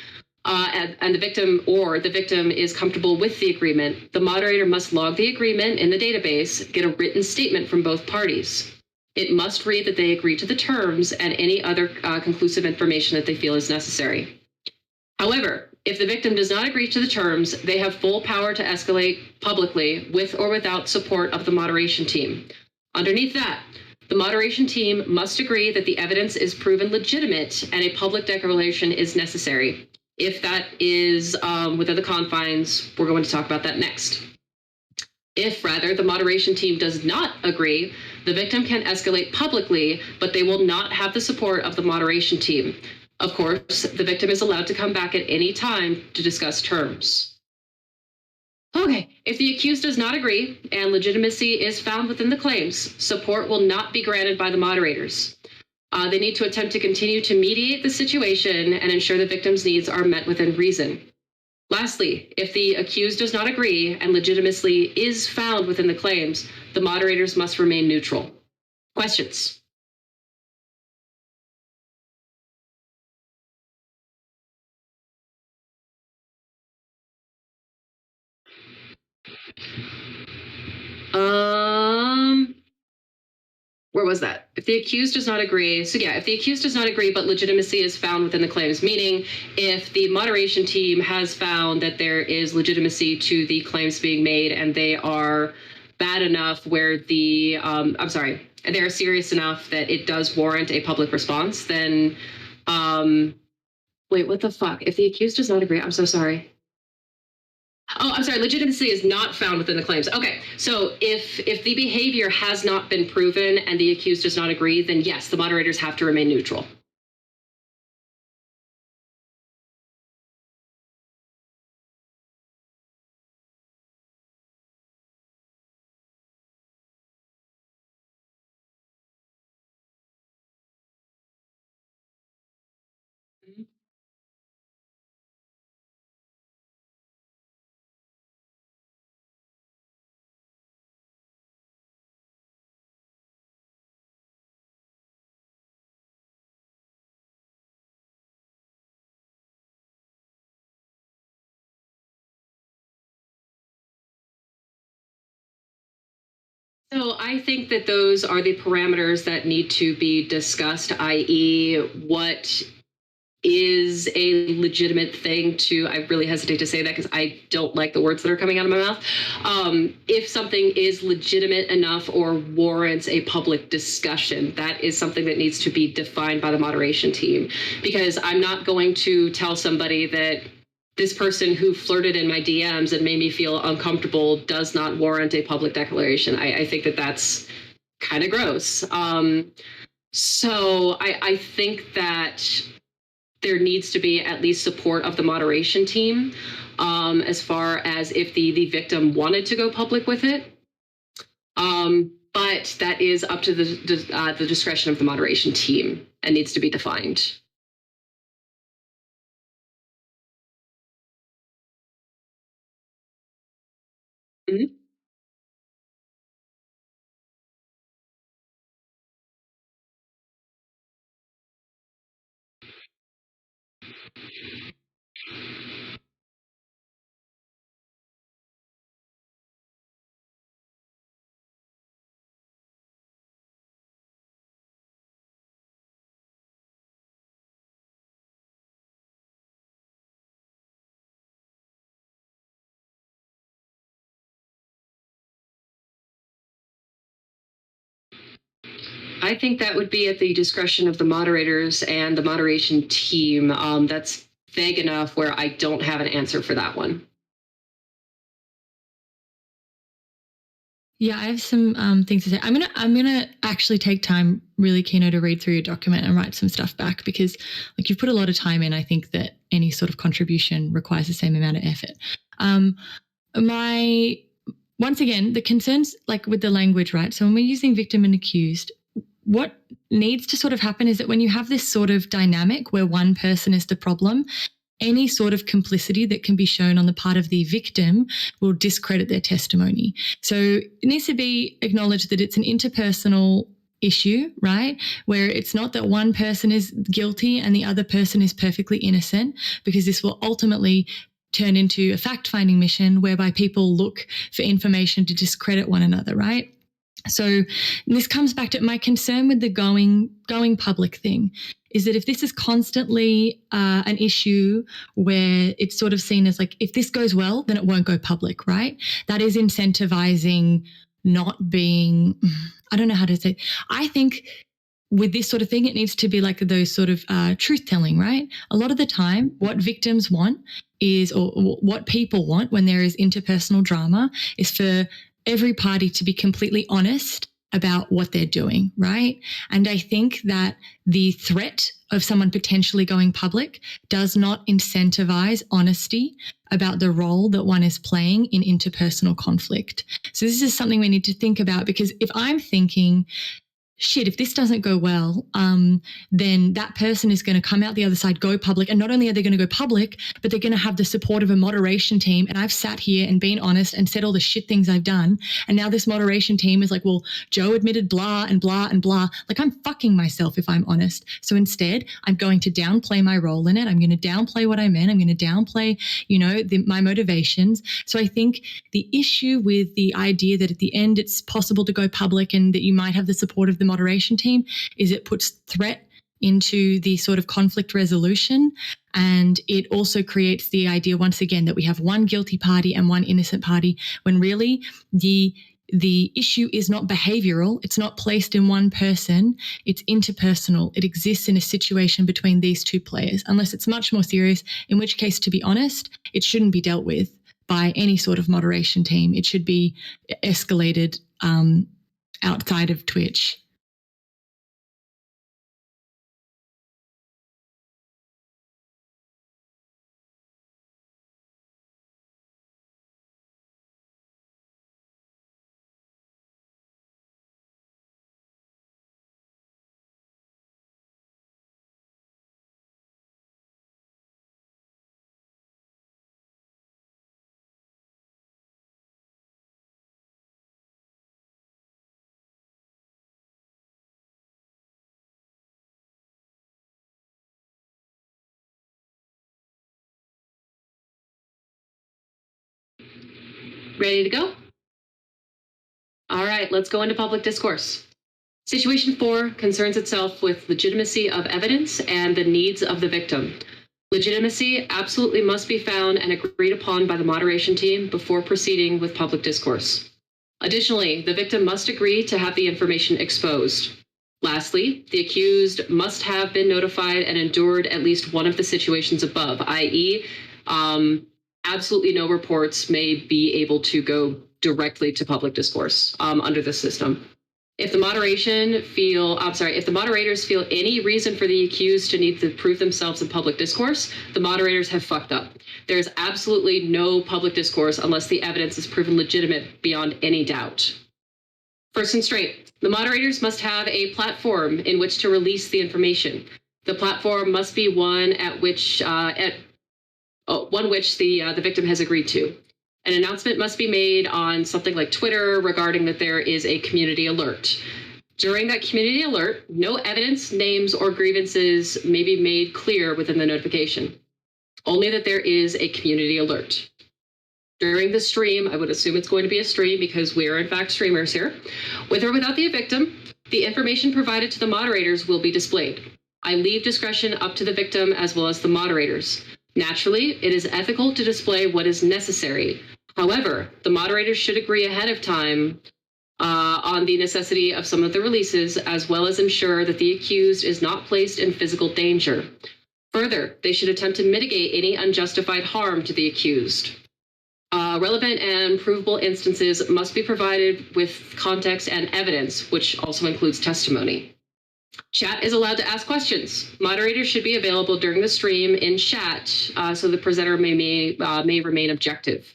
and the victim is comfortable with the agreement, the moderator must log the agreement in the database, get a written statement from both parties. It must read that they agree to the terms and any other conclusive information that they feel is necessary. However, if the victim does not agree to the terms, they have full power to escalate publicly with or without support of the moderation team. Underneath that, the moderation team must agree that the evidence is proven legitimate and a public declaration is necessary. If that is within the confines, we're going to talk about that next. If, rather, the moderation team does not agree, the victim can escalate publicly, but they will not have the support of the moderation team. Of course, the victim is allowed to come back at any time to discuss terms. Okay, if the accused does not agree and legitimacy is found within the claims, support will not be granted by the moderators. They need to attempt to continue to mediate the situation and ensure the victim's needs are met within reason. Lastly, if the accused does not agree and legitimacy is found within the claims, the moderators must remain neutral. Questions? Where was that? If the accused does not agree, so yeah, if the accused does not agree, but legitimacy is found within the claims, meaning if the moderation team has found that there is legitimacy to the claims being made and they are bad enough where they're serious enough that it does warrant a public response, then, wait, what the fuck? If the accused does not agree, I'm so sorry. Oh, I'm sorry, legitimacy is not found within the claims. Okay, so if the behavior has not been proven and the accused does not agree, then yes, the moderators have to remain neutral. So I think that those are the parameters that need to be discussed, i.e. what is a legitimate thing to, I really hesitate to say that because I don't like the words that are coming out of my mouth. If something is legitimate enough or warrants a public discussion, that is something that needs to be defined by the moderation team. Because I'm not going to tell somebody that this person who flirted in my DMs and made me feel uncomfortable does not warrant a public declaration. I think that that's kind of gross. So I think that there needs to be at least support of the moderation team as far as if the victim wanted to go public with it. But that is up to the discretion of the moderation team and needs to be defined. Mm-hmm. I think that would be at the discretion of the moderators and the moderation team. That's vague enough where I don't have an answer for that one. Yeah, I have some things to say. I'm gonna actually take time, really, Kino, to read through your document and write some stuff back because, like, you've put a lot of time in. I think that any sort of contribution requires the same amount of effort. Once again, the concerns, like with the language, right? So when we're using victim and accused, what needs to sort of happen is that when you have this sort of dynamic where one person is the problem, any sort of complicity that can be shown on the part of the victim will discredit their testimony. So it needs to be acknowledged that it's an interpersonal issue, right? Where it's not that one person is guilty and the other person is perfectly innocent, because this will ultimately turn into a fact-finding mission whereby people look for information to discredit one another, right? So this comes back to my concern with the going public thing is that if this is constantly an issue where it's sort of seen as like, if this goes well, then it won't go public, right? That is incentivizing not being, I don't know how to say, I think with this sort of thing, it needs to be like those sort of truth-telling, right? A lot of the time, what victims want is, or what people want when there is interpersonal drama is for every party to be completely honest about what they're doing, right? And I think that the threat of someone potentially going public does not incentivize honesty about the role that one is playing in interpersonal conflict. So this is something we need to think about, because if I'm thinking, shit, if this doesn't go well, then that person is going to come out the other side, go public. And not only are they going to go public, but they're going to have the support of a moderation team. And I've sat here and been honest and said all the shit things I've done. And now this moderation team is like, well, Joe admitted blah and blah and blah. Like, I'm fucking myself if I'm honest. So instead, I'm going to downplay my role in it. I'm going to downplay what I meant. I'm going to downplay, my motivations. So I think the issue with the idea that at the end it's possible to go public and that you might have the support of the moderation team is it puts threat into the sort of conflict resolution. And it also creates the idea, once again, that we have one guilty party and one innocent party, when really the issue is not behavioral. It's not placed in one person. It's interpersonal. It exists in a situation between these two players, unless it's much more serious, in which case, to be honest, it shouldn't be dealt with by any sort of moderation team. It should be escalated outside of Twitch. Ready to go? All right, let's go into public discourse. Situation 4 concerns itself with legitimacy of evidence and the needs of the victim. Legitimacy absolutely must be found and agreed upon by the moderation team before proceeding with public discourse. Additionally, the victim must agree to have the information exposed. Lastly, the accused must have been notified and endured at least one of the situations above, i.e., Absolutely no reports may be able to go directly to public discourse under the system. If the moderators feel any reason for the accused to need to prove themselves in public discourse, the moderators have fucked up. There's absolutely no public discourse unless the evidence is proven legitimate beyond any doubt. First and straight, the moderators must have a platform in which to release the information. The platform must be one which the victim has agreed to. An announcement must be made on something like Twitter regarding that there is a community alert. During that community alert, no evidence, names, or grievances may be made clear within the notification. Only that there is a community alert. During the stream, I would assume it's going to be a stream because we are in fact streamers here. With or without the victim, the information provided to the moderators will be displayed. I leave discretion up to the victim as well as the moderators. Naturally, it is ethical to display what is necessary. However, the moderators should agree ahead of time on the necessity of some of the releases, as well as ensure that the accused is not placed in physical danger. Further, they should attempt to mitigate any unjustified harm to the accused. Relevant and provable instances must be provided with context and evidence, which also includes testimony. Chat is allowed to ask questions. Moderators should be available during the stream in chat so the presenter may remain objective.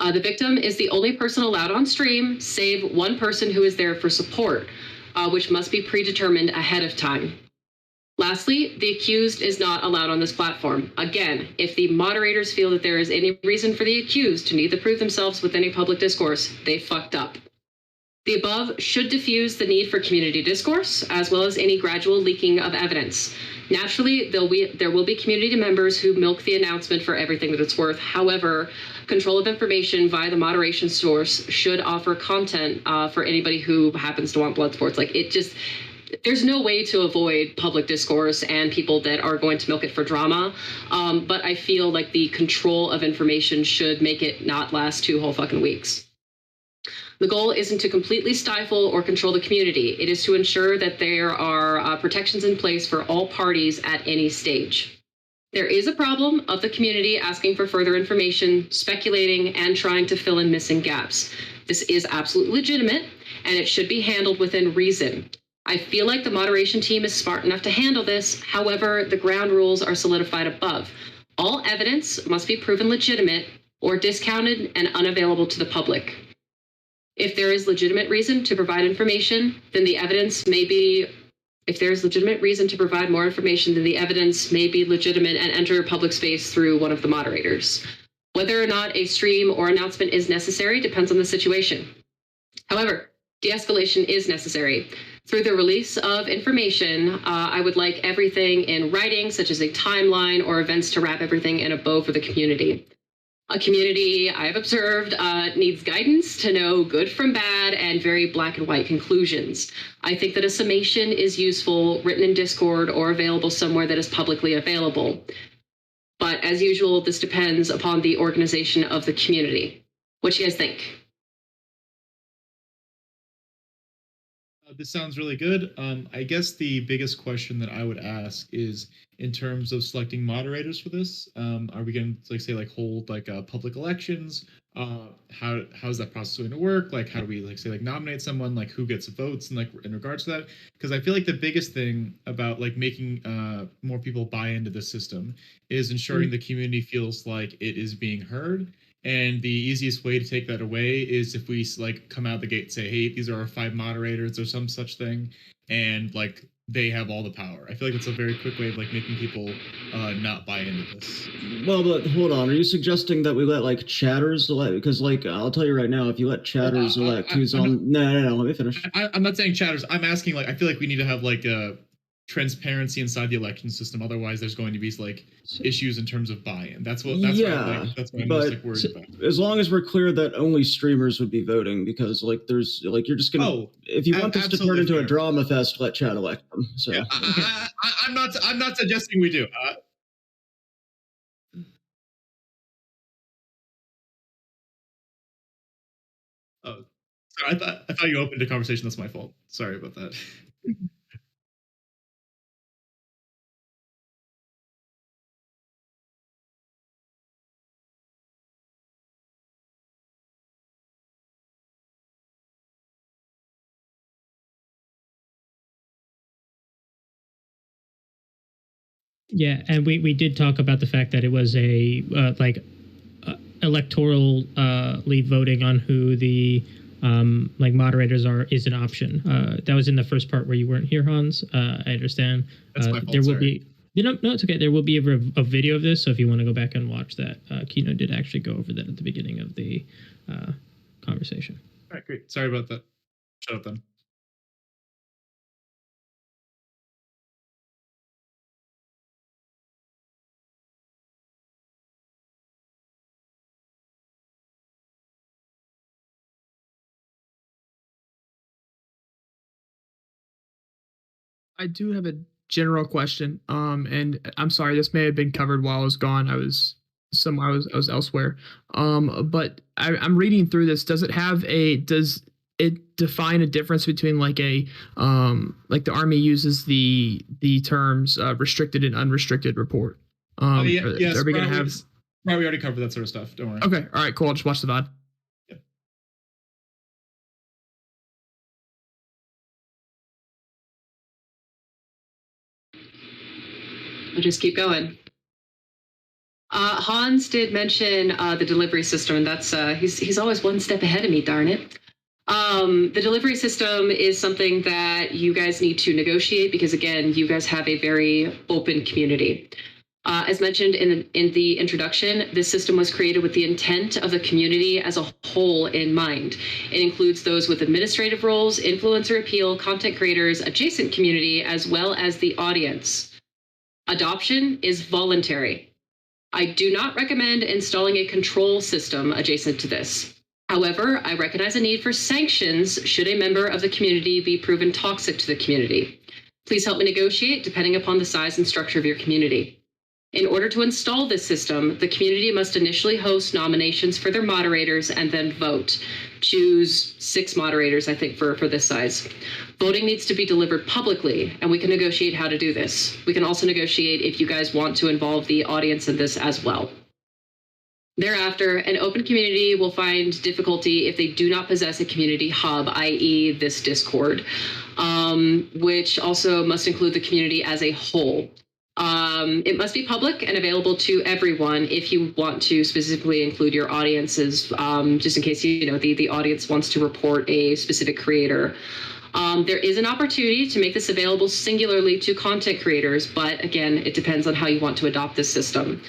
The victim is the only person allowed on stream, save one person who is there for support, which must be predetermined ahead of time. Lastly, the accused is not allowed on this platform. Again, if the moderators feel that there is any reason for the accused to need to prove themselves with any public discourse, they fucked up. The above should diffuse the need for community discourse, as well as any gradual leaking of evidence. Naturally, there will be community members who milk the announcement for everything that it's worth. However, control of information via the moderation source should offer content for anybody who happens to want blood sports. There's no way to avoid public discourse and people that are going to milk it for drama. But I feel like the control of information should make it not last 2 whole fucking weeks. The goal isn't to completely stifle or control the community. It is to ensure that there are protections in place for all parties at any stage. There is a problem of the community asking for further information, speculating, and trying to fill in missing gaps. This is absolutely legitimate, and it should be handled within reason. I feel like the moderation team is smart enough to handle this. However, the ground rules are solidified above. All evidence must be proven legitimate or discounted and unavailable to the public. If there is legitimate reason to provide information, then the evidence may be, if there is legitimate reason to provide more information, then the evidence may be legitimate and enter public space through one of the moderators. Whether or not a stream or announcement is necessary depends on the situation. However, de-escalation is necessary. Through the release of information, I would like everything in writing, such as a timeline or events to wrap everything in a bow for the community. A community I've observed needs guidance to know good from bad and very black and white conclusions. I think that a summation is useful, written in Discord or available somewhere that is publicly available. But as usual, this depends upon the organization of the community. What do you guys think? This sounds really good. I guess the biggest question that I would ask is, in terms of selecting moderators for this, are we going to hold public elections? How's that process going to work? How do we nominate someone? Who gets votes and in regards to that? Because I feel like the biggest thing about making more people buy into the system is ensuring the community feels like it is being heard. And the easiest way to take that away is if we come out the gate and say, hey, these are our 5 moderators or some such thing, and they have all the power. I feel like it's a very quick way of making people not buy into this. Well, but hold on. Are you suggesting that we let chatters elect? Because I'll tell you right now, if you let chatters elect who's on, no, let me finish. I'm not saying chatters. I'm asking I feel like we need to have a transparency inside the election system. Otherwise, there's going to be issues in terms of buy-in. That's what I'm most worried about. As long as we're clear that only streamers would be voting, because there's you're just gonna if you want this to turn into a drama fest, let chat elect them. So yeah, I'm not suggesting we do. Oh, sorry, I thought you opened a conversation. That's my fault. Sorry about that. Yeah, and we did talk about the fact that it was a electorally voting on who the moderators is an option. That was in the first part where you weren't here, Hans. I understand. That's my fault, there will sorry. be. No, it's okay. There will be a video of this, so if you want to go back and watch that, Kino did actually go over that at the beginning of the conversation. All right, great. Sorry about that. Shut up then. I do have a general question. And I'm sorry, this may have been covered while I was gone. I was elsewhere. But I'm reading through this. Does it define a difference between like the Army uses the terms restricted and unrestricted report? Yes, are we gonna have? We already covered that sort of stuff. Don't worry. Okay, all right, cool. I'll just watch the VOD. I'll just keep going. Hans did mention the delivery system, and that's he's always one step ahead of me, darn it. The delivery system is something that you guys need to negotiate because, again, you guys have a very open community. As mentioned in the introduction, this system was created with the intent of the community as a whole in mind. It includes those with administrative roles, influencer appeal, content creators, adjacent community, as well as the audience. Adoption is voluntary. I do not recommend installing a control system adjacent to this. However, I recognize a need for sanctions should a member of the community be proven toxic to the community. Please help me negotiate depending upon the size and structure of your community. In order to install this system, the community must initially host nominations for their moderators and then vote. Choose 6 moderators, I think, for this size. Voting needs to be delivered publicly, and we can negotiate how to do this. We can also negotiate if you guys want to involve the audience in this as well. Thereafter, an open community will find difficulty if they do not possess a community hub, i.e. this Discord, which also must include the community as a whole. It must be public and available to everyone if you want to specifically include your audiences, just in case the audience wants to report a specific creator. There is an opportunity to make this available singularly to content creators, but again, it depends on how you want to adopt this system.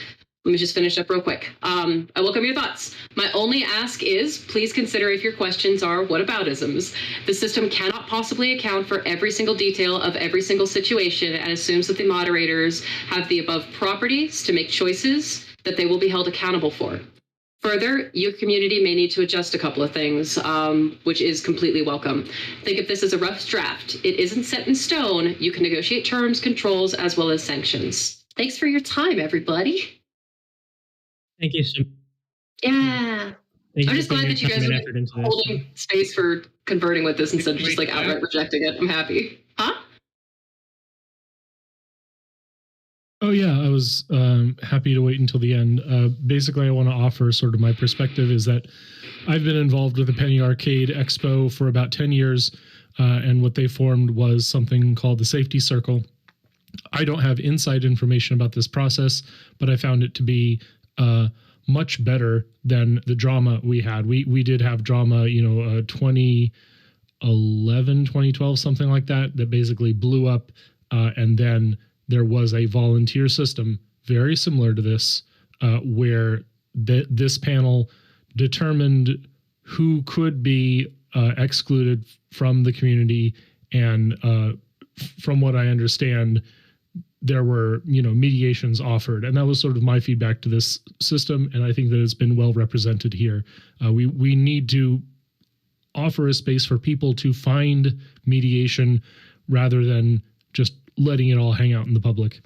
Let me just finish up real quick. I welcome your thoughts. My only ask is, please consider if your questions are whataboutisms. The system cannot possibly account for every single detail of every single situation and assumes that the moderators have the above properties to make choices that they will be held accountable for. Further, your community may need to adjust a couple of things, which is completely welcome. Think of this as a rough draft. It isn't set in stone. You can negotiate terms, controls, as well as sanctions. Thanks for your time, everybody. Thank you so Yeah. I'm just glad that you guys are holding space for converting with this instead of just outright rejecting it. I'm happy. Huh? Oh yeah, I was happy to wait until the end. Basically, I want to offer sort of my perspective is that I've been involved with the Penny Arcade Expo for about 10 years, and what they formed was something called the Safety Circle. I don't have inside information about this process, but I found it to be much better than the drama we had. We did have drama, 2011, 2012, something like that basically blew up, and then there was a volunteer system very similar to this, where this panel determined who could be excluded from the community, and from what I understand, there were mediations offered, and that was sort of my feedback to this system, and I think that it's been well represented here. We need to offer a space for people to find mediation rather than just letting it all hang out in the public.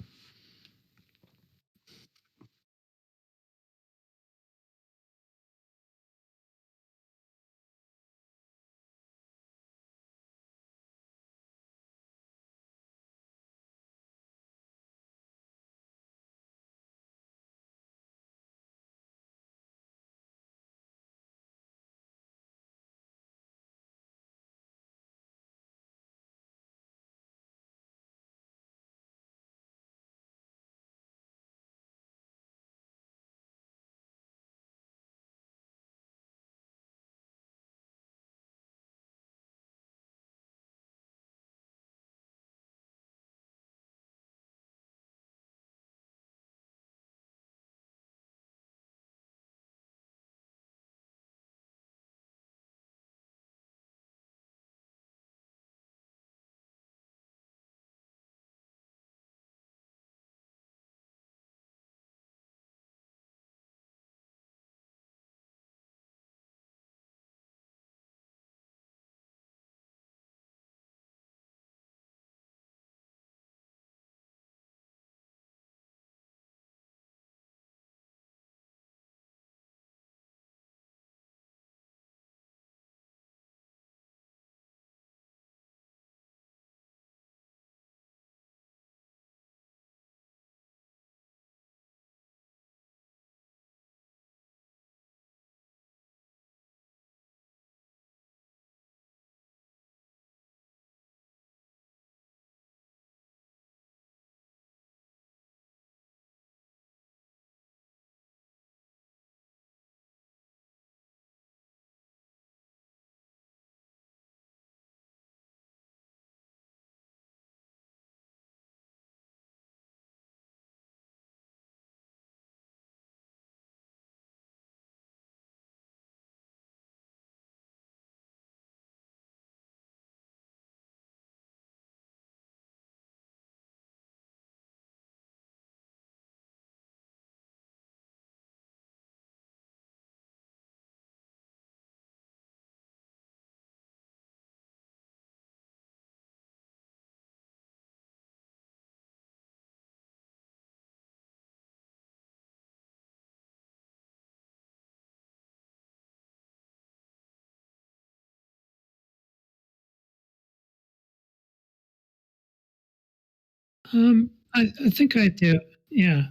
I think I do. Yeah.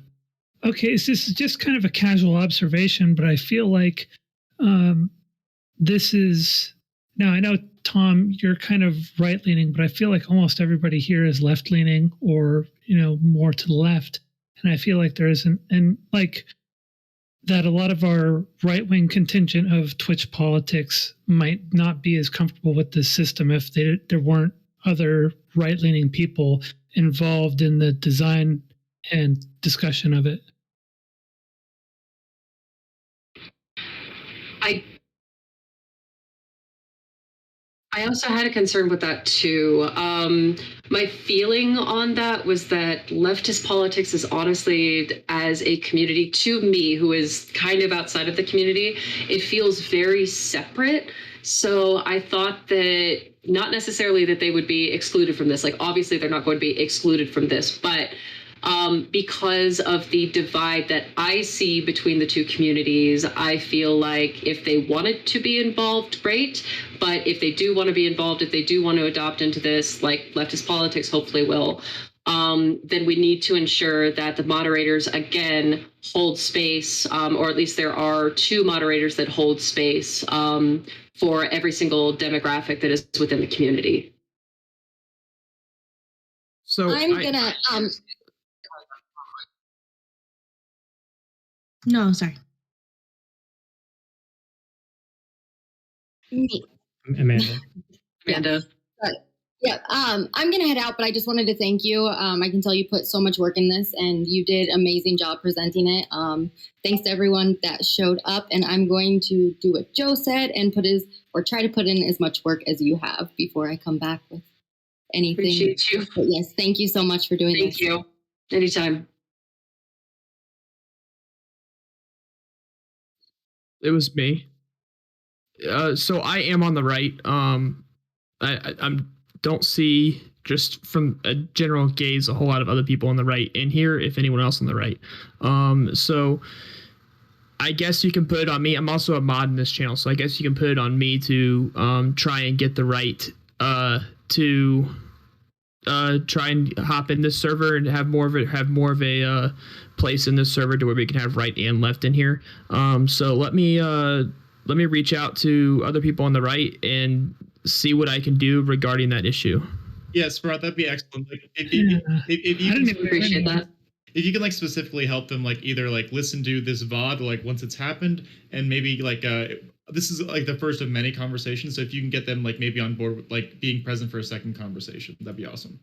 Okay, so this is just kind of a casual observation, but I feel like this is now. I know Tom, you're kind of right leaning, but I feel like almost everybody here is left leaning, or more to the left, and I feel like there isn't, and like that a lot of our right wing contingent of Twitch politics might not be as comfortable with this system if there weren't other right leaning people involved in the design and discussion of it. I also had a concern with that too. My feeling on that was that leftist politics is honestly, as a community, to me, who is kind of outside of the community, it feels very separate. So I thought that not necessarily that they would be excluded from this. Like, obviously, they're not going to be excluded from this, but because of the divide that I see between the two communities, I feel like if they wanted to be involved, great. But if they do want to be involved, if they do want to adopt into this, like leftist politics hopefully will, then we need to ensure that the moderators, again, hold space, or at least there are 2 moderators that hold space for every single demographic that is within the community. So I'm gonna No, sorry. me. Amanda. Yeah, I'm gonna head out, but I just wanted to thank you. I can tell you put so much work in this, and you did an amazing job presenting it. Thanks to everyone that showed up, and I'm going to do what Joe said and try to put in as much work as you have before I come back with anything. Appreciate you. But yes, thank you so much for doing this. Thank you. Anytime. It was me. So I am on the right. I don't see, just from a general gaze, a whole lot of other people on the right in here, if anyone else on the right. So I guess you can put it on me. I'm also a mod in this channel, so I guess you can put it on me to try and get the right to try and hop in this server and have more of a place in this server to where we can have right and left in here. So let me reach out to other people on the right and see what I can do regarding that issue. Yes, Farad, that'd be excellent. Like, if you can appreciate that. If you can specifically help them either listen to this VOD once it's happened, and maybe this is the first of many conversations. So if you can get them maybe on board with being present for a second conversation, that'd be awesome.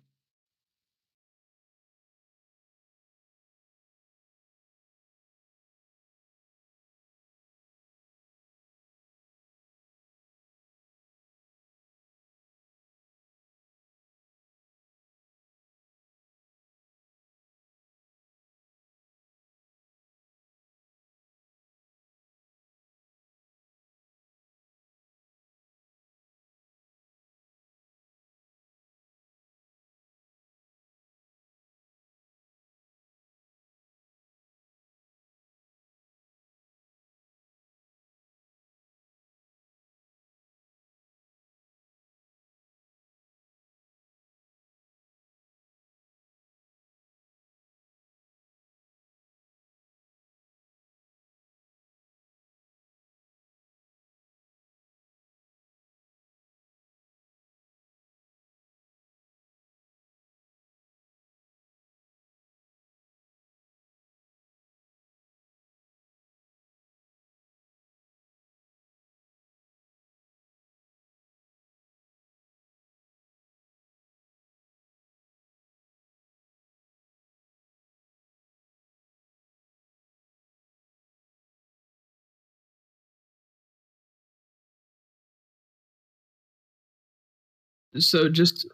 So just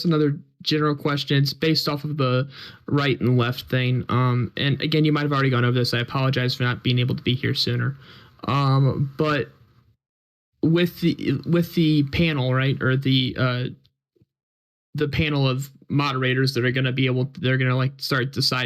another general question. It's based off of the right and left thing. And again, you might have already gone over this. I apologize for not being able to be here sooner. But with the panel, right, or the the panel of moderators that are going to be able to, they're going to like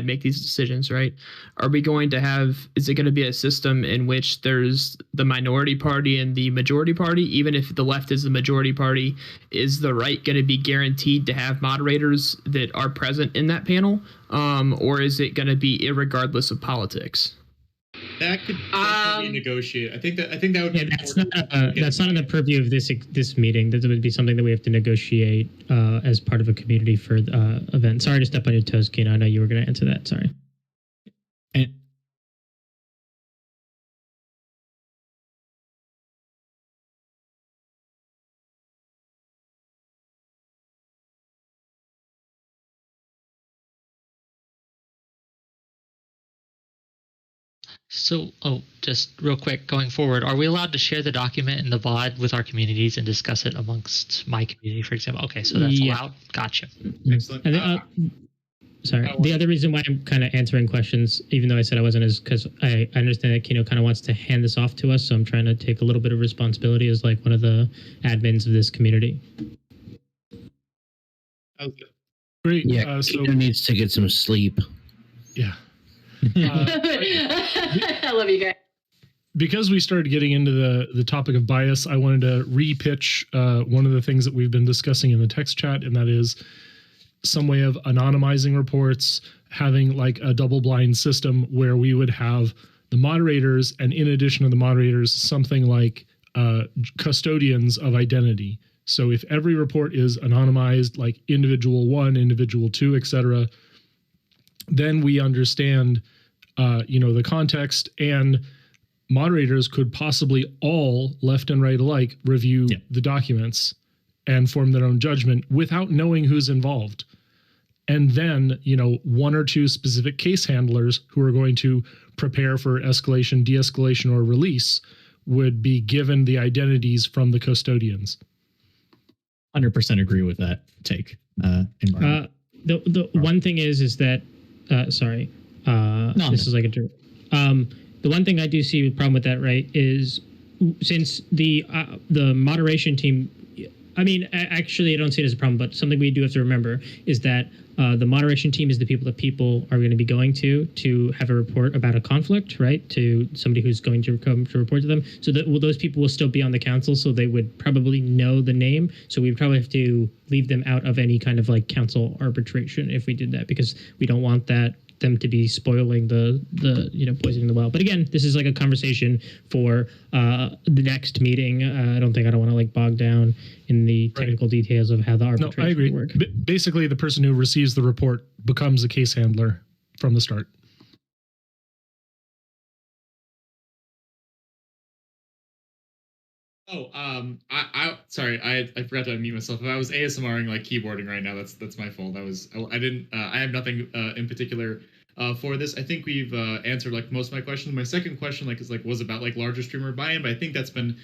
make these decisions, right? Are we going to have, is it going to be a system in which there's the minority party and the majority party? Even if the left is the majority party, is the right going to be guaranteed to have moderators that are present in that panel? Or is it going to be irregardless of politics? That could definitely be negotiated. I think that would be that's not in the purview of this meeting. That would be something that we have to negotiate as part of a community for event. Sorry to step on your toes, Kino. I know you were going to answer that. Sorry. And So, just real quick, going forward, are we allowed to share the document in the VOD with our communities and discuss it amongst my community, for example? Okay, so that's allowed. Gotcha. Excellent. And sorry. The other reason why I'm kind of answering questions, even though I said I wasn't, is because I understand that Kino kind of wants to hand this off to us. So I'm trying to take a little bit of responsibility as like one of the admins of this community. Okay. Great. Yeah, Kino needs to get some sleep. Yeah. I love you guys. Because we started getting into the topic of bias, I wanted to re-pitch one of the things that we've been discussing in the text chat, and that is some way of anonymizing reports, having like a double-blind system where we would have the moderators, and in addition to the moderators, something like custodians of identity. So if every report is anonymized, like individual 1, individual 2, etc., then we understand, the context, and moderators could possibly all, left and right alike, review the documents and form their own judgment without knowing who's involved. And then, 1 or 2 specific case handlers who are going to prepare for escalation, de-escalation, or release would be given the identities from the custodians. 100% agree with that take. The one thing is that sorry. This is like a joke. The one thing I do see a problem with that, right, is since the moderation team, I mean, actually, I don't see it as a problem, but something we do have to remember is that the moderation team is the people that people are going to be going to have a report about a conflict, right, to somebody who's going to come to report to them. So that those people will still be on the council, so they would probably know the name. So we would probably have to leave them out of any kind of like council arbitration if we did that, because we don't want them to be spoiling the poisoning the well. But again, this is like a conversation for the next meeting. I don't want to like bog down in the technical details of how the arbitration I agree. work. Basically, the person who receives the report becomes a case handler from the start. Sorry, I forgot to unmute myself. If I was ASMRing like keyboarding right now, that's my fault. I didn't. I have nothing in particular for this. I think we've answered like most of my questions. My second question was about like larger streamer buy-in, but I think that's been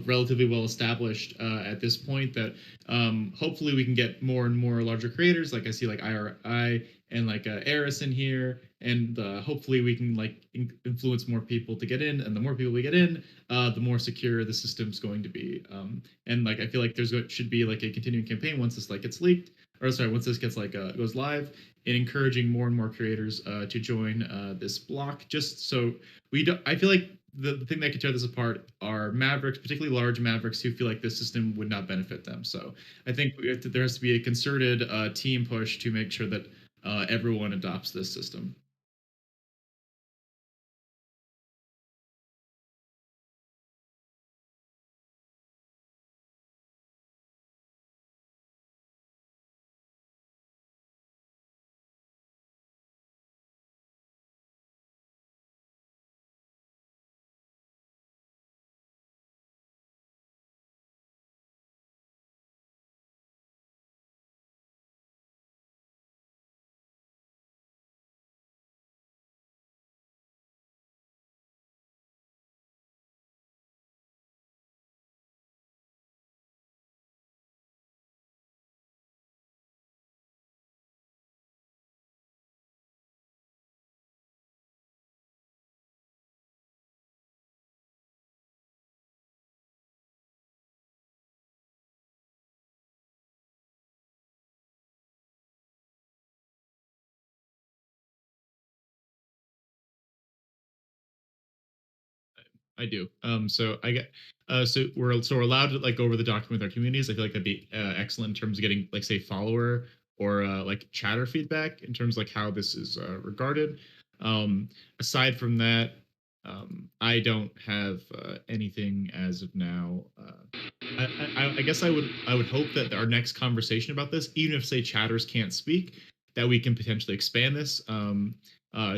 relatively well established at this point. That hopefully we can get more and more larger creators. Like I see like IRI and like Eris in here, and hopefully we can like influence more people to get in, and the more people we get in, the more secure the system's going to be. And like I feel like should be like a continuing campaign once this like gets leaked, or sorry, once this gets like goes live, in encouraging more and more creators to join this block, just so we don't. I feel like the thing that could tear this apart are mavericks, particularly large mavericks, who feel like this system would not benefit them. So I think there has to be a concerted team push to make sure that everyone adopts this system. I do. So I get. So we're allowed to like go over the document with our communities. I feel like that'd be excellent in terms of getting like say follower or like chatter feedback in terms of, like how this is regarded. Aside from that, I don't have anything as of now. I guess I would hope that our next conversation about this, even if say chatters can't speak, that we can potentially expand this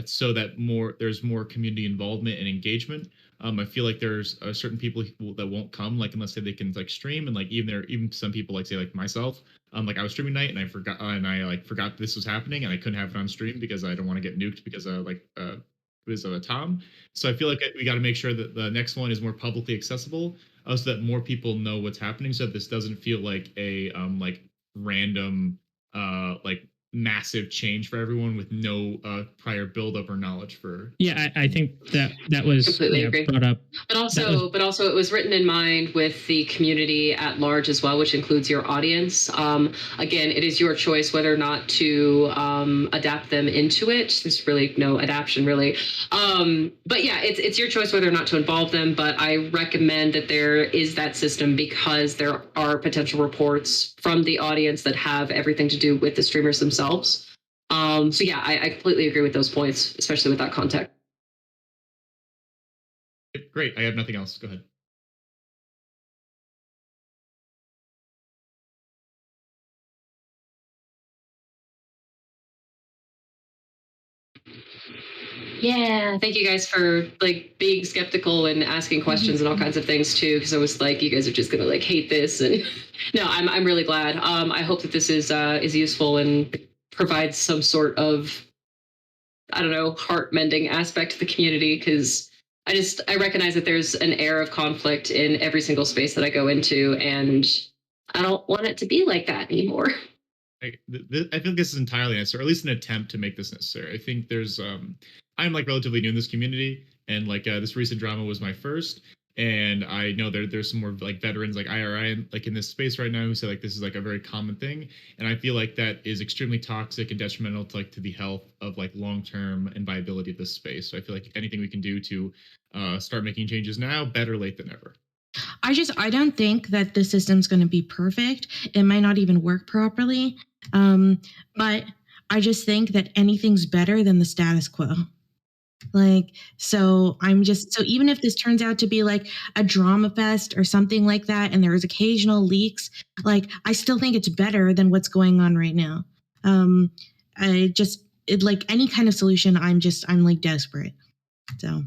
so that there's more community involvement and engagement. I feel like there's certain people that won't come, like unless they can like stream, and like even some people like say like myself, like I was streaming night and I forgot this was happening and I couldn't have it on stream because I don't want to get nuked because it was Tom. So I feel like we got to make sure that the next one is more publicly accessible, so that more people know what's happening, so that this doesn't feel like a like random like massive change for everyone with no prior buildup or knowledge for. Yeah, I think that was completely agree. brought up. But also, it was written in mind with the community at large as well, which includes your audience. Again, it is your choice whether or not to adapt them into it. There's really no adaption, really. But yeah, it's your choice whether or not to involve them. But I recommend that there is that system because there are potential reports from the audience that have everything to do with the streamers themselves. So yeah, I completely agree with those points, especially with that context. Great. I have nothing else. Go ahead. Yeah, thank you guys for like being skeptical and asking questions and all kinds of things too, because I was like, you guys are just gonna like hate this, and no, I'm really glad. I hope that this is useful and provides some sort of, I don't know, heart mending aspect to the community, because I recognize that there's an air of conflict in every single space that I go into, and I don't want it to be like that anymore. I think this is entirely necessary, or at least an attempt to make this necessary. I think there's I'm like relatively new in this community, and like this recent drama was my first, and I know there's some more like veterans like IRI like in this space right now who say like this is like a very common thing, and I feel like that is extremely toxic and detrimental to like to the health of like long-term and viability of this space. So I feel like anything we can do to start making changes now, better late than never. I don't think that the system's going to be perfect. It might not even work properly. But I just think that anything's better than the status quo. Like, so even if this turns out to be like a drama fest or something like that, and there's occasional leaks, like I still think it's better than what's going on right now. Like any kind of solution, I'm like desperate. So.